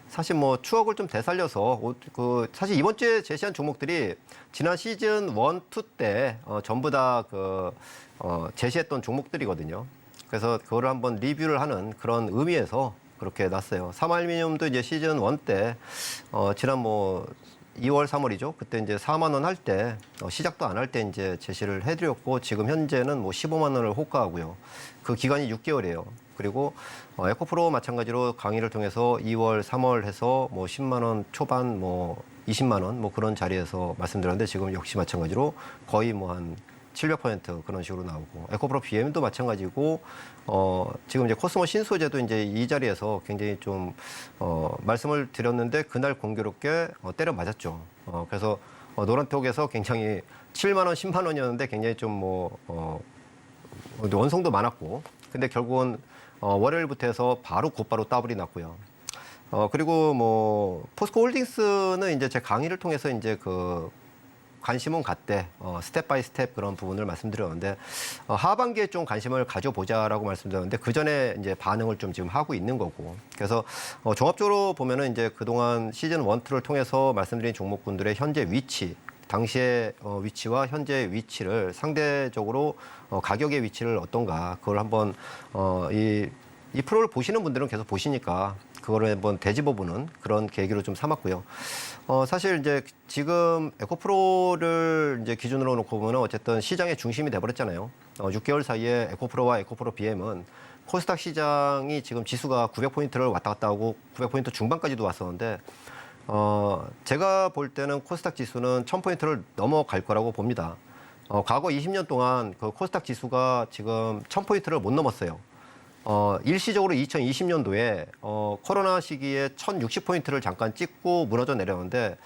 사실 뭐 추억을 좀 되살려서 사실 이번 주에 제시한 종목들이 지난 시즌 1, 2 때 전부 다 제시했던 종목들이거든요. 그래서 그거를 한번 리뷰를 하는 그런 의미에서 그렇게 놨어요. 사마알미늄도 이제 시즌 1 때 지난 뭐 2월, 3월이죠. 그때 이제 4만 원 할 때 시작도 안 할 때 이제 제시를 해드렸고 지금 현재는 뭐 15만 원을 호가하고요. 그 기간이 6개월이에요. 그리고 에코프로 마찬가지로 강의를 통해서 2월, 3월 해서 뭐 10만 원 초반, 뭐 20만 원 뭐 그런 자리에서 말씀드렸는데 지금 역시 마찬가지로 거의 뭐 한 700% 그런 식으로 나오고 에코프로 BM도 마찬가지고 지금 이제 코스모 신소재도 이제 이 자리에서 굉장히 좀 말씀을 드렸는데 그날 공교롭게 때려 맞았죠. 그래서 노란톡에서 굉장히 7만 원, 10만 원이었는데 굉장히 좀 뭐 원성도 많았고 근데 결국은 월요일부터 해서 곧바로 더블이 났고요. 그리고 뭐 포스코 홀딩스는 이제 제 강의를 통해서 이제 관심은 갖되 스텝 바이 스텝 그런 부분을 말씀드렸는데 하반기에 좀 관심을 가져보자라고 말씀드렸는데 그 전에 이제 반응을 좀 지금 하고 있는 거고 그래서 종합적으로 보면은 이제 그동안 시즌 1, 2를 통해서 말씀드린 종목군들의 현재 위치 당시의 위치와 현재 위치를 상대적으로 가격의 위치를 어떤가 그걸 한번 이 프로를 보시는 분들은 계속 보시니까 그거를 한번 되짚어보는 그런 계기로 좀 삼았고요. 사실 이제 지금 에코프로를 이제 기준으로 놓고 보면 어쨌든 시장의 중심이 돼버렸잖아요. 6개월 사이에 에코프로와 에코프로 BM은 코스닥 시장이 지금 지수가 900포인트를 왔다 갔다 하고 900포인트 중반까지도 왔었는데 제가 볼 때는 코스닥 지수는 1000포인트를 넘어갈 거라고 봅니다. 과거 20년 동안 그 코스닥 지수가 지금 1000포인트를 못 넘었어요. 일시적으로 2020년도에 코로나 시기에 1060포인트를 잠깐 찍고 무너져 내렸는데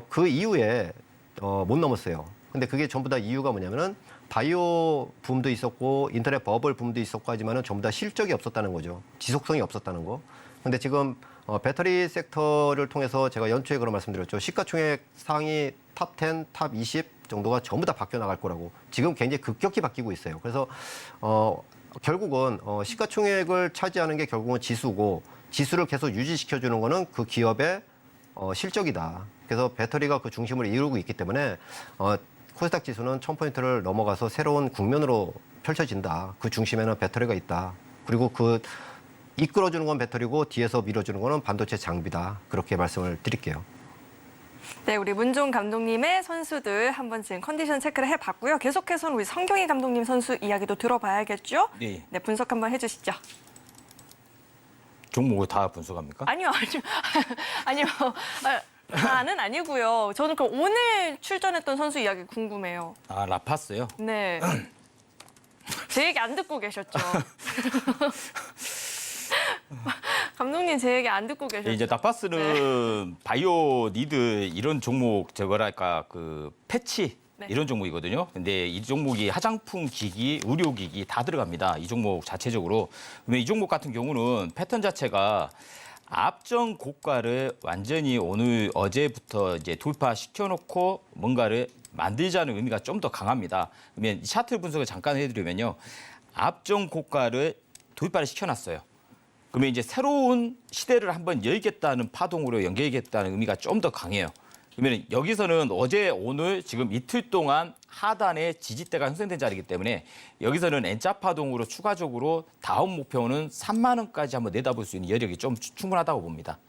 그 이후에 못 넘었어요. 근데 그게 전부 다 이유가 뭐냐면은 바이오 붐도 있었고 인터넷 버블 붐도 있었고 하지만은 전부 다 실적이 없었다는 거죠. 지속성이 없었다는 거. 근데 지금 배터리 섹터를 통해서 제가 연초에 그런 말씀드렸죠. 시가총액 상위 탑 10, 탑 20 정도가 전부 다 바뀌어 나갈 거라고. 지금 굉장히 급격히 바뀌고 있어요. 그래서 결국은 시가총액을 차지하는 게 결국은 지수고 지수를 계속 유지시켜주는 거는 그 기업의 실적이다. 그래서 배터리가 그 중심을 이루고 있기 때문에 코스닥 지수는 1000포인트를 넘어가서 새로운 국면으로 펼쳐진다. 그 중심에는 배터리가 있다. 그리고 그 이끌어주는 건 배터리고 뒤에서 밀어주는 거는 반도체 장비다. 그렇게 말씀을 드릴게요. 네, 우리 문종 감독님의 선수들 한번 지금 컨디션 체크를 해봤고요. 계속해서는 우리 성경희 감독님 선수 이야기도 들어봐야겠죠? 네. 네, 분석 한번 해주시죠. 종목을 다 분석합니까? 아니요. 아니요. 다는 아니고요. 저는 그럼 오늘 출전했던 선수 이야기 궁금해요. 아, 라파스요? 네. 제 얘기 안 듣고 계셨죠? 감독님 제 얘기 안 듣고 계셨죠? 이제 라파스는 바이오 니드 이런 종목 저거랄까 그 패치 네. 이런 종목이거든요. 근데 이 종목이 화장품 기기, 의료 기기 다 들어갑니다. 이 종목 자체적으로. 그러면 이 종목 같은 경우는 패턴 자체가 앞전 고가를 완전히 어제부터 이제 돌파시켜 놓고 뭔가를 만들자는 의미가 좀 더 강합니다. 그러면 이 차트 분석을 잠깐 해드리면요. 앞전 고가를 돌파를 시켜놨어요. 그러면 이제 새로운 시대를 한번 열겠다는 파동으로 연결하겠다는 의미가 좀 더 강해요. 그러면 여기서는 어제, 오늘 지금 이틀 동안 하단에 지지대가 형성된 자리이기 때문에 여기서는 N자 파동으로 추가적으로 다음 목표는 3만 원까지 한번 내다볼 수 있는 여력이 좀 충분하다고 봅니다.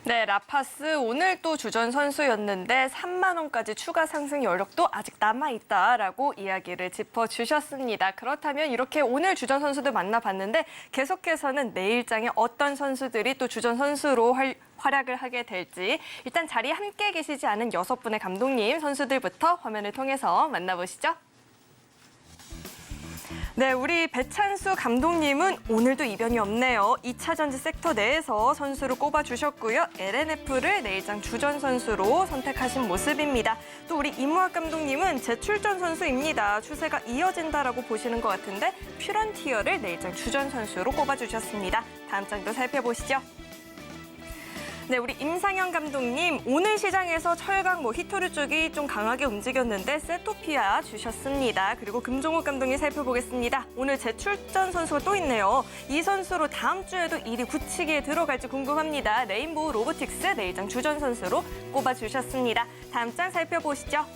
네, 라파스 오늘 또 주전 선수였는데 3만 원까지 추가 상승 여력도 아직 남아있다라고 이야기를 짚어주셨습니다. 그렇다면 이렇게 오늘 주전 선수들 만나봤는데 계속해서는 내일장에 어떤 선수들이 또 주전 선수로 활약을 하게 될지 일단 자리에 함께 계시지 않은 6분의 감독님 선수들부터 화면을 통해서 만나보시죠. 네, 우리 배찬수 감독님은 오늘도 이변이 없네요. 2차 전지 섹터 내에서 선수를 꼽아주셨고요. LNF를 내일장 주전 선수로 선택하신 모습입니다. 또 우리 임우학 감독님은 재출전 선수입니다. 추세가 이어진다라고 보시는 것 같은데 퓨런티어를 내일장 주전 선수로 꼽아주셨습니다. 다음 장도 살펴보시죠. 네, 우리 임상현 감독님 오늘 시장에서 철강 히토류 쪽이 좀 강하게 움직였는데 세토피아 주셨습니다. 그리고 금종욱 감독님 살펴보겠습니다. 오늘 재출전 선수가 또 있네요. 이 선수로 다음 주에도 1위 굳히기에 들어갈지 궁금합니다. 레인보우 로보틱스 내일장 주전 선수로 꼽아주셨습니다. 다음 장 살펴보시죠.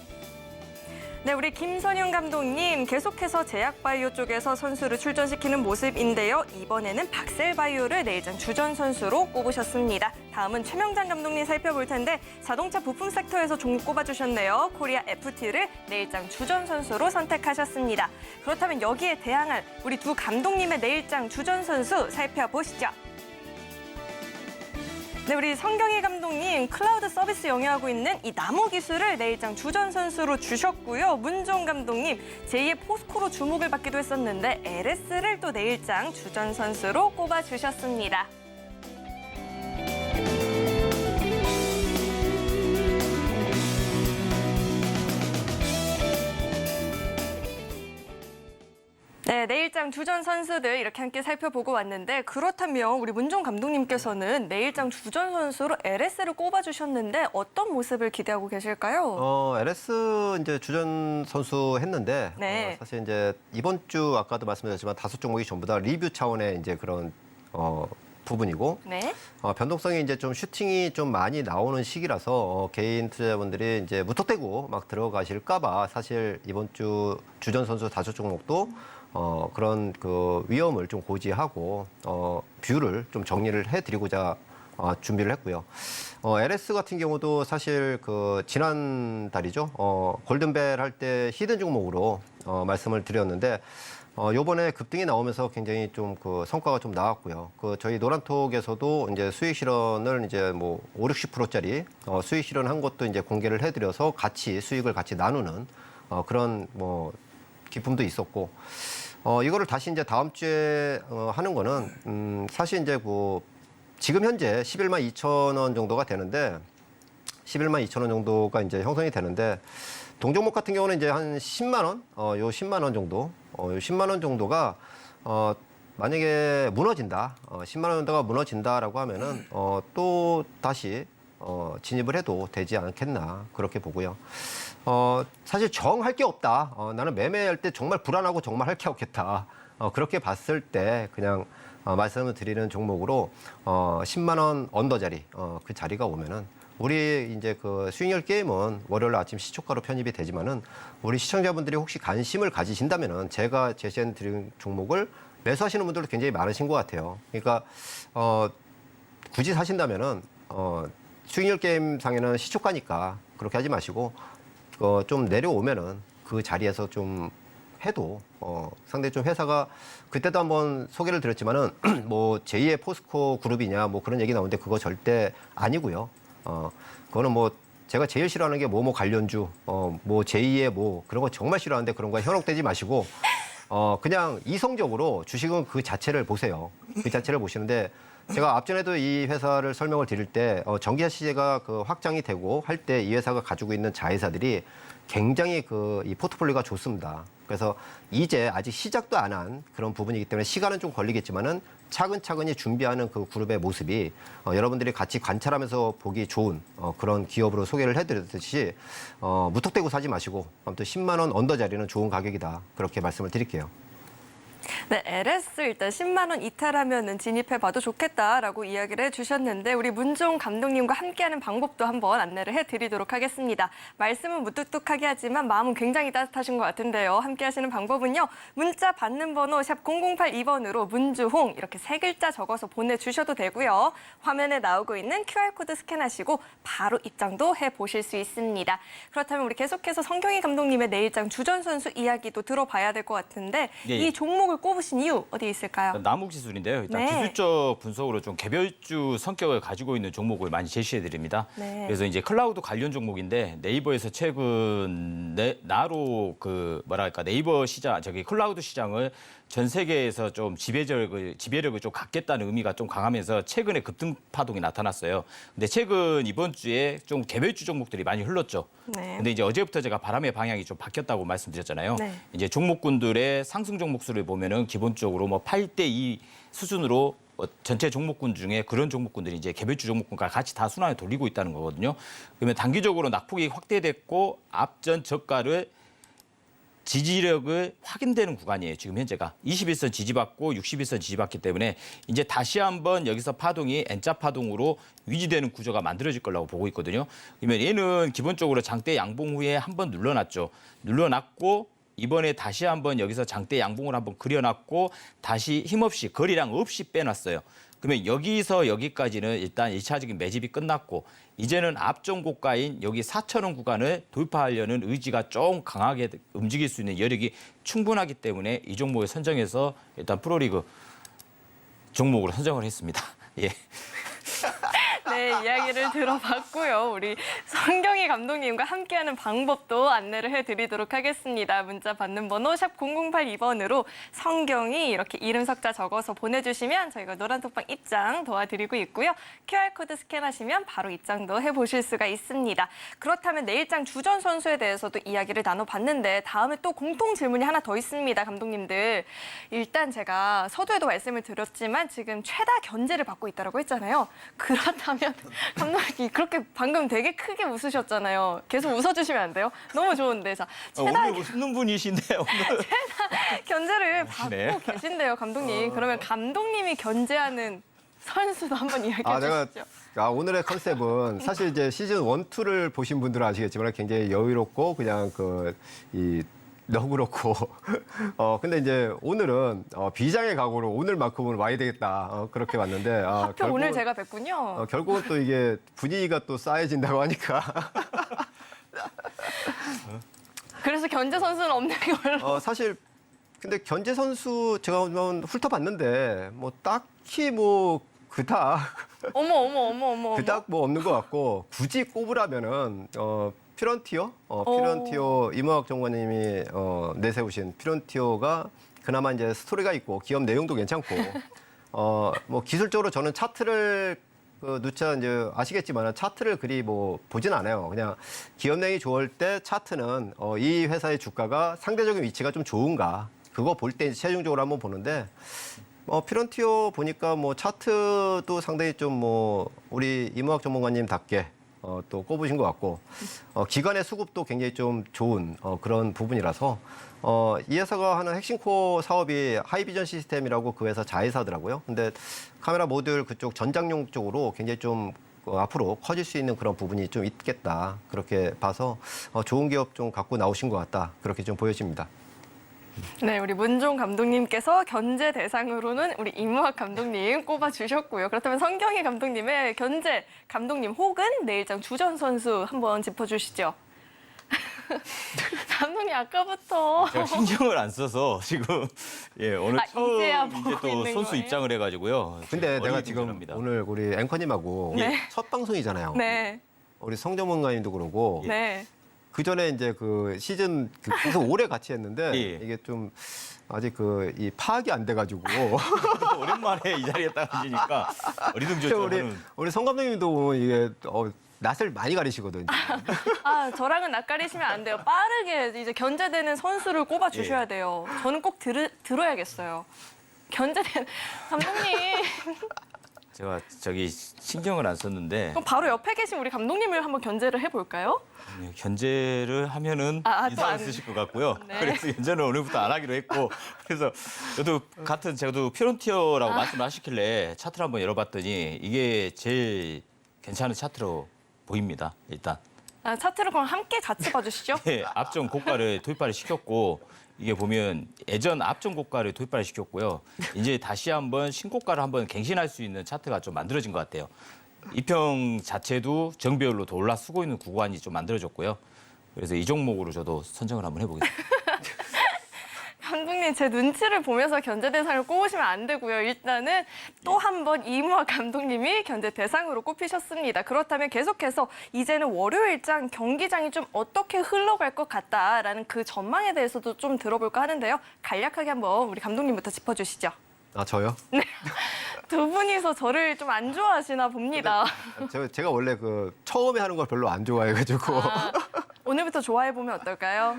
네, 우리 김선영 감독님 계속해서 제약바이오 쪽에서 선수를 출전시키는 모습인데요. 이번에는 박셀바이오를 내일장 주전 선수로 꼽으셨습니다. 다음은 최명장 감독님 살펴볼 텐데 자동차 부품 섹터에서 종목 꼽아주셨네요. 코리아 FT를 내일장 주전 선수로 선택하셨습니다. 그렇다면 여기에 대항할 우리 두 감독님의 내일장 주전 선수 살펴보시죠. 네, 우리 성경희 감독님 클라우드 서비스 영위하고 있는 이 나무 기술을 내일장 주전 선수로 주셨고요. 문종 감독님 제2의 포스코로 주목을 받기도 했었는데 LS를 또 내일장 주전 선수로 꼽아주셨습니다. 네, 내일장 주전 선수들 이렇게 함께 살펴보고 왔는데 그렇다면 우리 문종 감독님께서는 내일장 주전 선수로 LS를 꼽아주셨는데 어떤 모습을 기대하고 계실까요? LS 이제 주전 선수 했는데 네. 사실 이제 이번 주 아까도 말씀드렸지만 5종목이 전부 다 리뷰 차원의 이제 그런 부분이고 네. 변동성이 이제 좀 슈팅이 좀 많이 나오는 시기라서 개인 투자자분들이 이제 무턱대고 막 들어가실까봐 사실 이번 주 주전 선수 5종목도 그런 그 위험을 좀 고지하고 뷰를 좀 정리를 해드리고자 준비를 했고요. LS 같은 경우도 사실 그 지난 달이죠. 골든벨 할 때 히든 종목으로 말씀을 드렸는데 요번에 급등이 나오면서 굉장히 좀 그 성과가 좀 나왔고요. 그 저희 노란톡에서도 이제 수익 실현을 이제 뭐 5, 60%짜리 수익 실현한 것도 이제 공개를 해드려서 같이 수익을 같이 나누는 그런 뭐 기쁨도 있었고 이거를 다시 이제 다음 주에 하는 거는 사실 이제 뭐 지금 현재 11만 2천 원 정도가 되는데 11만 2천 원 정도가 이제 형성이 되는데 동종목 같은 경우는 이제 한 10만 원, 요 10만 원 정도, 요 10만 원 정도가 만약에 무너진다, 10만 원 정도가 무너진다라고 하면은 또 다시 진입을 해도 되지 않겠나 그렇게 보고요. 사실 정할 게 없다. 나는 매매할 때 정말 불안하고 정말 할 게 없겠다. 그렇게 봤을 때 그냥 말씀을 드리는 종목으로 10만 원 언더 자리, 그 자리가 오면은 우리 이제 그 수익률 게임은 월요일 아침 시초가로 편입이 되지만은 우리 시청자분들이 혹시 관심을 가지신다면은 제가 제시해 드린 종목을 매수하시는 분들도 굉장히 많으신 것 같아요. 그러니까 굳이 사신다면은 수익률 게임 상에는 시초가니까 그렇게 하지 마시고 좀 내려오면은 그 자리에서 좀 해도 상당히 좀 회사가 그때도 한번 소개를 드렸지만은 뭐 제2의 포스코 그룹이냐 뭐 그런 얘기 나오는데 그거 절대 아니고요. 그거는 뭐 제가 제일 싫어하는 게 뭐뭐 관련주 뭐 제2의 뭐 그런 거 정말 싫어하는데 그런 거에 현혹되지 마시고 그냥 이성적으로 주식은 그 자체를 보세요. 그 자체를 보시는데 제가 앞전에도 이 회사를 설명을 드릴 때 전기차 시세가 그 확장이 되고 할 때 이 회사가 가지고 있는 자회사들이 굉장히 이 포트폴리오가 좋습니다. 그래서 이제 아직 시작도 안 한 그런 부분이기 때문에 시간은 좀 걸리겠지만은 차근차근히 준비하는 그 그룹의 모습이 여러분들이 같이 관찰하면서 보기 좋은 그런 기업으로 소개를 해드렸듯이 무턱대고 사지 마시고 아무튼 10만 원 언더 자리는 좋은 가격이다. 그렇게 말씀을 드릴게요. 네, LS 일단 10만 원 이탈하면은 진입해봐도 좋겠다라고 이야기를 해주셨는데 우리 문종 감독님과 함께하는 방법도 한번 안내를 해드리도록 하겠습니다. 말씀은 무뚝뚝하게 하지만 마음은 굉장히 따뜻하신 것 같은데요. 함께하시는 방법은요. 문자 받는 번호 샵 0082번으로 문주홍 이렇게 3글자 적어서 보내주셔도 되고요. 화면에 나오고 있는 QR코드 스캔하시고 바로 입장도 해보실 수 있습니다. 그렇다면 우리 계속해서 성경희 감독님의 내일장 주전 선수 이야기도 들어봐야 될 것 같은데 예, 예. 이 종목을 꼽으신 이유 어디 있을까요? 남욱 지수인데요. 일단 네. 기술적 분석으로 좀 개별주 성격을 가지고 있는 종목을 많이 제시해 드립니다. 네. 그래서 이제 클라우드 관련 종목인데 네이버에서 최근 나로 네이버 시장 클라우드 시장을 전 세계에서 좀 지배력을 좀 갖겠다는 의미가 좀 강하면서 최근에 급등 파동이 나타났어요. 근데 최근 이번 주에 좀 개별주 종목들이 많이 흘렀죠. 네. 근데 이제 어제부터 제가 바람의 방향이 좀 바뀌었다고 말씀드렸잖아요. 네. 이제 종목군들의 상승 종목 수를 보면은 기본적으로 뭐 8대2 수준으로 전체 종목군 중에 그런 종목군들이 이제 개별주 종목군과 같이 다 순환을 돌리고 있다는 거거든요. 그러면 단기적으로 낙폭이 확대됐고 앞전 저가를 지지력을 확인되는 구간이에요. 지금 현재가 21선 지지받고 61선 지지받기 때문에 이제 다시 한번 여기서 파동이 N자 파동으로 유지되는 구조가 만들어질 거라고 보고 있거든요. 그러면 얘는 기본적으로 장대 양봉 후에 한번 눌러놨죠. 눌러놨고 이번에 다시 한번 여기서 장대 양봉을 한번 그려놨고 다시 힘없이 거리량 없이 빼놨어요. 그러면 여기서 여기까지는 일단 1차적인 매집이 끝났고 이제는 앞전 고가인 여기 4,000원 구간을 돌파하려는 의지가 좀 강하게 움직일 수 있는 여력이 충분하기 때문에 이 종목을 선정해서 일단 프로리그 종목으로 선정을 했습니다. 예. 네, 이야기를 들어봤고요. 우리 성경희 감독님과 함께하는 방법도 안내를 해드리도록 하겠습니다. 문자 받는 번호 샵 0082번으로 성경이 이렇게 이름 석자 적어서 보내주시면 저희가 노란톡방 입장 도와드리고 있고요. QR코드 스캔하시면 바로 입장도 해보실 수가 있습니다. 그렇다면 내일장 주전 선수에 대해서도 이야기를 나눠봤는데 다음에 또 공통 질문이 하나 더 있습니다. 감독님들. 일단 제가 서두에도 말씀을 드렸지만 지금 최다 견제를 받고 있다고 했잖아요. 그렇다면 감독님 그렇게 방금 되게 크게 웃으셨잖아요. 계속 웃어주시면 안 돼요? 너무 좋은데. 자, 최다 오늘 웃는 분이신데 오늘. 견제를 받고 네. 계신데요, 감독님. 그러면 감독님이 견제하는 선수도 한번 이야기해 주시죠. 오늘의 컨셉은 사실 이제 시즌 1, 2를 보신 분들은 아시겠지만 굉장히 여유롭고 그냥 너그럽고 근데 이제 오늘은 비장의 각오로 오늘만큼은 와야 되겠다 그렇게 왔는데 하필 오늘 제가 뵀군요. 결국은 또 이게 분위기가 또 쌓여진다고 하니까 그래서 견제 선수는 없는 걸로. 사실 근데 견제 선수 제가 한번 훑어봤는데 뭐 딱히 뭐 그닥 어머. 그닥 뭐 없는 것 같고 굳이 꼽으라면은 피런티어 임화학 전문가님이 내세우신 피런티어가 그나마 이제 스토리가 있고 기업 내용도 괜찮고 뭐 기술적으로 저는 차트를 누차 이제 아시겠지만 차트를 그리 뭐 보진 않아요. 그냥 기업 내용이 좋을 때 차트는 이 회사의 주가가 상대적인 위치가 좀 좋은가 그거 볼 때 최종적으로 한번 보는데 피런티어 보니까 뭐 차트도 상당히 좀 뭐 우리 임화학 전문가님답게 또 꼽으신 것 같고 기관의 수급도 굉장히 좀 좋은 그런 부분이라서 이 회사가 하는 핵심 코어 사업이 하이비전 시스템이라고 그 회사 자회사더라고요. 근데 카메라 모듈 그쪽 전장용 쪽으로 굉장히 좀 앞으로 커질 수 있는 그런 부분이 좀 있겠다. 그렇게 봐서 좋은 기업 좀 갖고 나오신 것 같다. 그렇게 좀 보여집니다. 네, 우리 문종 감독님께서 견제 대상으로는 우리 임우학 감독님 꼽아주셨고요. 그렇다면 성경희 감독님의 견제 감독님 혹은 내일장 주전 선수 한번 짚어주시죠. 감독님 아까부터 제가 신경을 안 써서 지금 오늘 처음 이제야 이제 보고 또 있는 선수 거예요? 입장을 해가지고요. 근데 내가 어린이 지금 분들합니다. 오늘 우리 앵커님하고 네. 첫 방송이잖아요. 네, 우리 성전문가님도 그러고 네. 그 전에 이제 그 시즌 계속 오래 같이 했는데 예. 이게 좀 아직 이 파악이 안 돼가지고 오랜만에 이 자리에 딱 앉으니까 어리둥절죠. 우리 성 감독님도 보면 이게 낯을 많이 가리시거든요. 아, 저랑은 낯가리시면 안 돼요. 빠르게 이제 견제되는 선수를 꼽아 주셔야 돼요. 저는 꼭 들어야겠어요. 견제되는 감독님. 제가 저기 신경을 안 썼는데 그럼 바로 옆에 계신 우리 감독님을 한번 견제를 해볼까요? 견제를 하면은 또 인상을 안- 쓰실 것 같고요. 네. 그래서 견제는 오늘부터 안 하기로 했고 그래서 저도 제가도 피론티어라고 말씀을 하시길래 차트를 한번 열어봤더니 이게 제일 괜찮은 차트로 보입니다. 일단 차트를 그럼 함께 같이 봐주시죠. 앞전 고가를 도입을 시켰고 이게 보면 예전 앞전 고가를 도입을 시켰고요. 이제 다시 한번 신고가를 한번 갱신할 수 있는 차트가 좀 만들어진 것 같아요. 이평 자체도 정배열로 더 올라서고 있는 구간이 좀 만들어졌고요. 그래서 이 종목으로 저도 선정을 한번 해보겠습니다. 감독님 제 눈치를 보면서 견제 대상을 꼽으시면 안 되고요. 일단은 또 한 번 이무학 감독님이 견제 대상으로 꼽히셨습니다. 그렇다면 계속해서 이제는 월요일장 경기장이 좀 어떻게 흘러갈 것 같다라는 그 전망에 대해서도 좀 들어볼까 하는데요. 간략하게 한번 우리 감독님부터 짚어주시죠. 아 저요? 두 분이서 저를 좀 안 좋아하시나 봅니다. 제가 원래 처음에 하는 걸 별로 안 좋아해가지고 오늘부터 좋아해보면 어떨까요?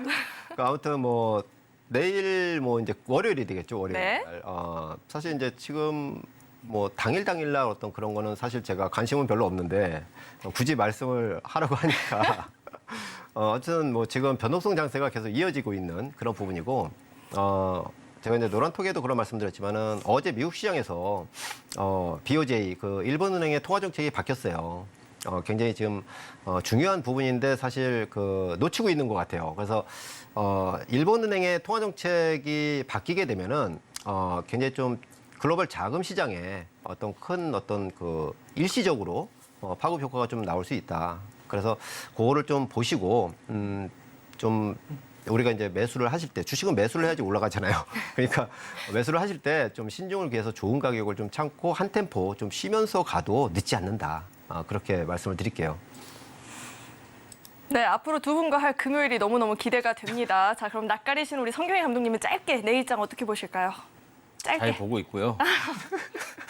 아무튼 내일 이제 월요일이 되겠죠, 월요일. 네. 날. 사실 이제 지금 당일날 어떤 그런 거는 사실 제가 관심은 별로 없는데 굳이 말씀을 하라고 하니까 어쨌든 지금 변동성 장세가 계속 이어지고 있는 그런 부분이고 제가 이제 노란톡에도 그런 말씀드렸지만은 어제 미국 시장에서 BOJ 일본은행의 통화 정책이 바뀌었어요. 굉장히 지금 중요한 부분인데 사실 놓치고 있는 것 같아요. 그래서 일본은행의 통화 정책이 바뀌게 되면은 굉장히 좀 글로벌 자금 시장에 큰 일시적으로 파급 효과가 좀 나올 수 있다. 그래서 그거를 좀 보시고 좀 우리가 이제 매수를 하실 때 주식은 매수를 해야지 올라가잖아요. 그러니까 매수를 하실 때 좀 신중을 기해서 좋은 가격을 좀 참고 한 템포 좀 쉬면서 가도 늦지 않는다. 그렇게 말씀을 드릴게요. 네, 앞으로 두 분과 할 금요일이 너무너무 기대가 됩니다. 자, 그럼 낯가리신 우리 성경희 감독님은 짧게 내일장 어떻게 보실까요? 짧게. 잘 보고 있고요.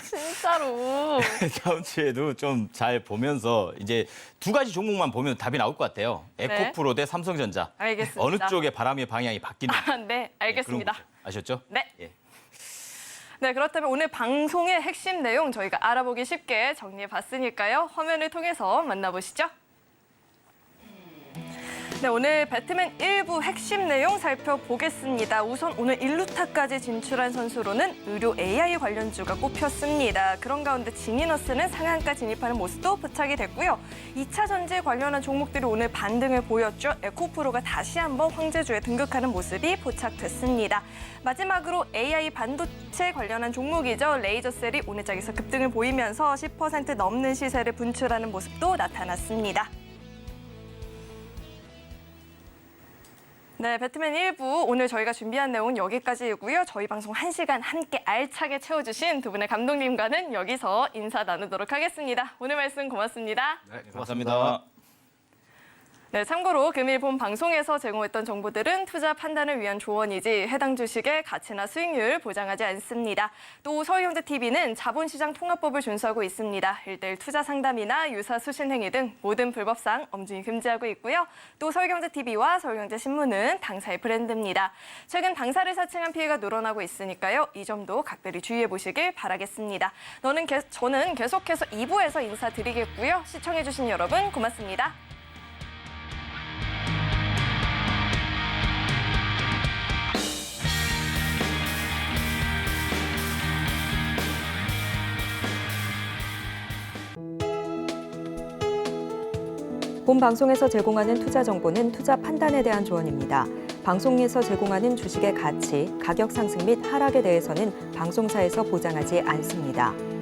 진짜로. 다음 주에도 좀 잘 보면서 이제 두 가지 종목만 보면 답이 나올 것 같아요. 네. 에코프로 대 삼성전자. 알겠습니다. 어느 쪽에 바람의 방향이 바뀌는 네, 알겠습니다. 그런 거죠. 아셨죠? 네. 예. 네, 그렇다면 오늘 방송의 핵심 내용 저희가 알아보기 쉽게 정리해봤으니까요. 화면을 통해서 만나보시죠. 네, 오늘 배트맨 1부 핵심 내용 살펴보겠습니다. 우선 오늘 1루타까지 진출한 선수로는 의료 AI 관련주가 꼽혔습니다. 그런 가운데 지니너스는 상한가 진입하는 모습도 포착이 됐고요. 2차 전지에 관련한 종목들이 오늘 반등을 보였죠. 에코프로가 다시 한번 황제주에 등극하는 모습이 포착됐습니다. 마지막으로 AI 반도체 관련한 종목이죠. 레이저셀이 오늘 장에서 급등을 보이면서 10% 넘는 시세를 분출하는 모습도 나타났습니다. 네, 배트맨 1부 오늘 저희가 준비한 내용은 여기까지이고요. 저희 방송 1시간 함께 알차게 채워주신 두 분의 감독님과는 여기서 인사 나누도록 하겠습니다. 오늘 말씀 고맙습니다. 네, 고맙습니다. 네, 참고로 금일 본 방송에서 제공했던 정보들은 투자 판단을 위한 조언이지 해당 주식의 가치나 수익률 보장하지 않습니다. 또 서울경제TV는 자본시장 통합법을 준수하고 있습니다. 1:1 투자 상담이나 유사 수신 행위 등 모든 불법상 엄중히 금지하고 있고요. 또 서울경제TV와 서울경제신문은 당사의 브랜드입니다. 최근 당사를 사칭한 피해가 늘어나고 있으니까요. 이 점도 각별히 주의해 보시길 바라겠습니다. 저는 계속해서 2부에서 인사드리겠고요. 시청해주신 여러분 고맙습니다. 본 방송에서 제공하는 투자 정보는 투자 판단에 대한 조언입니다. 방송에서 제공하는 주식의 가치, 가격 상승 및 하락에 대해서는 방송사에서 보장하지 않습니다.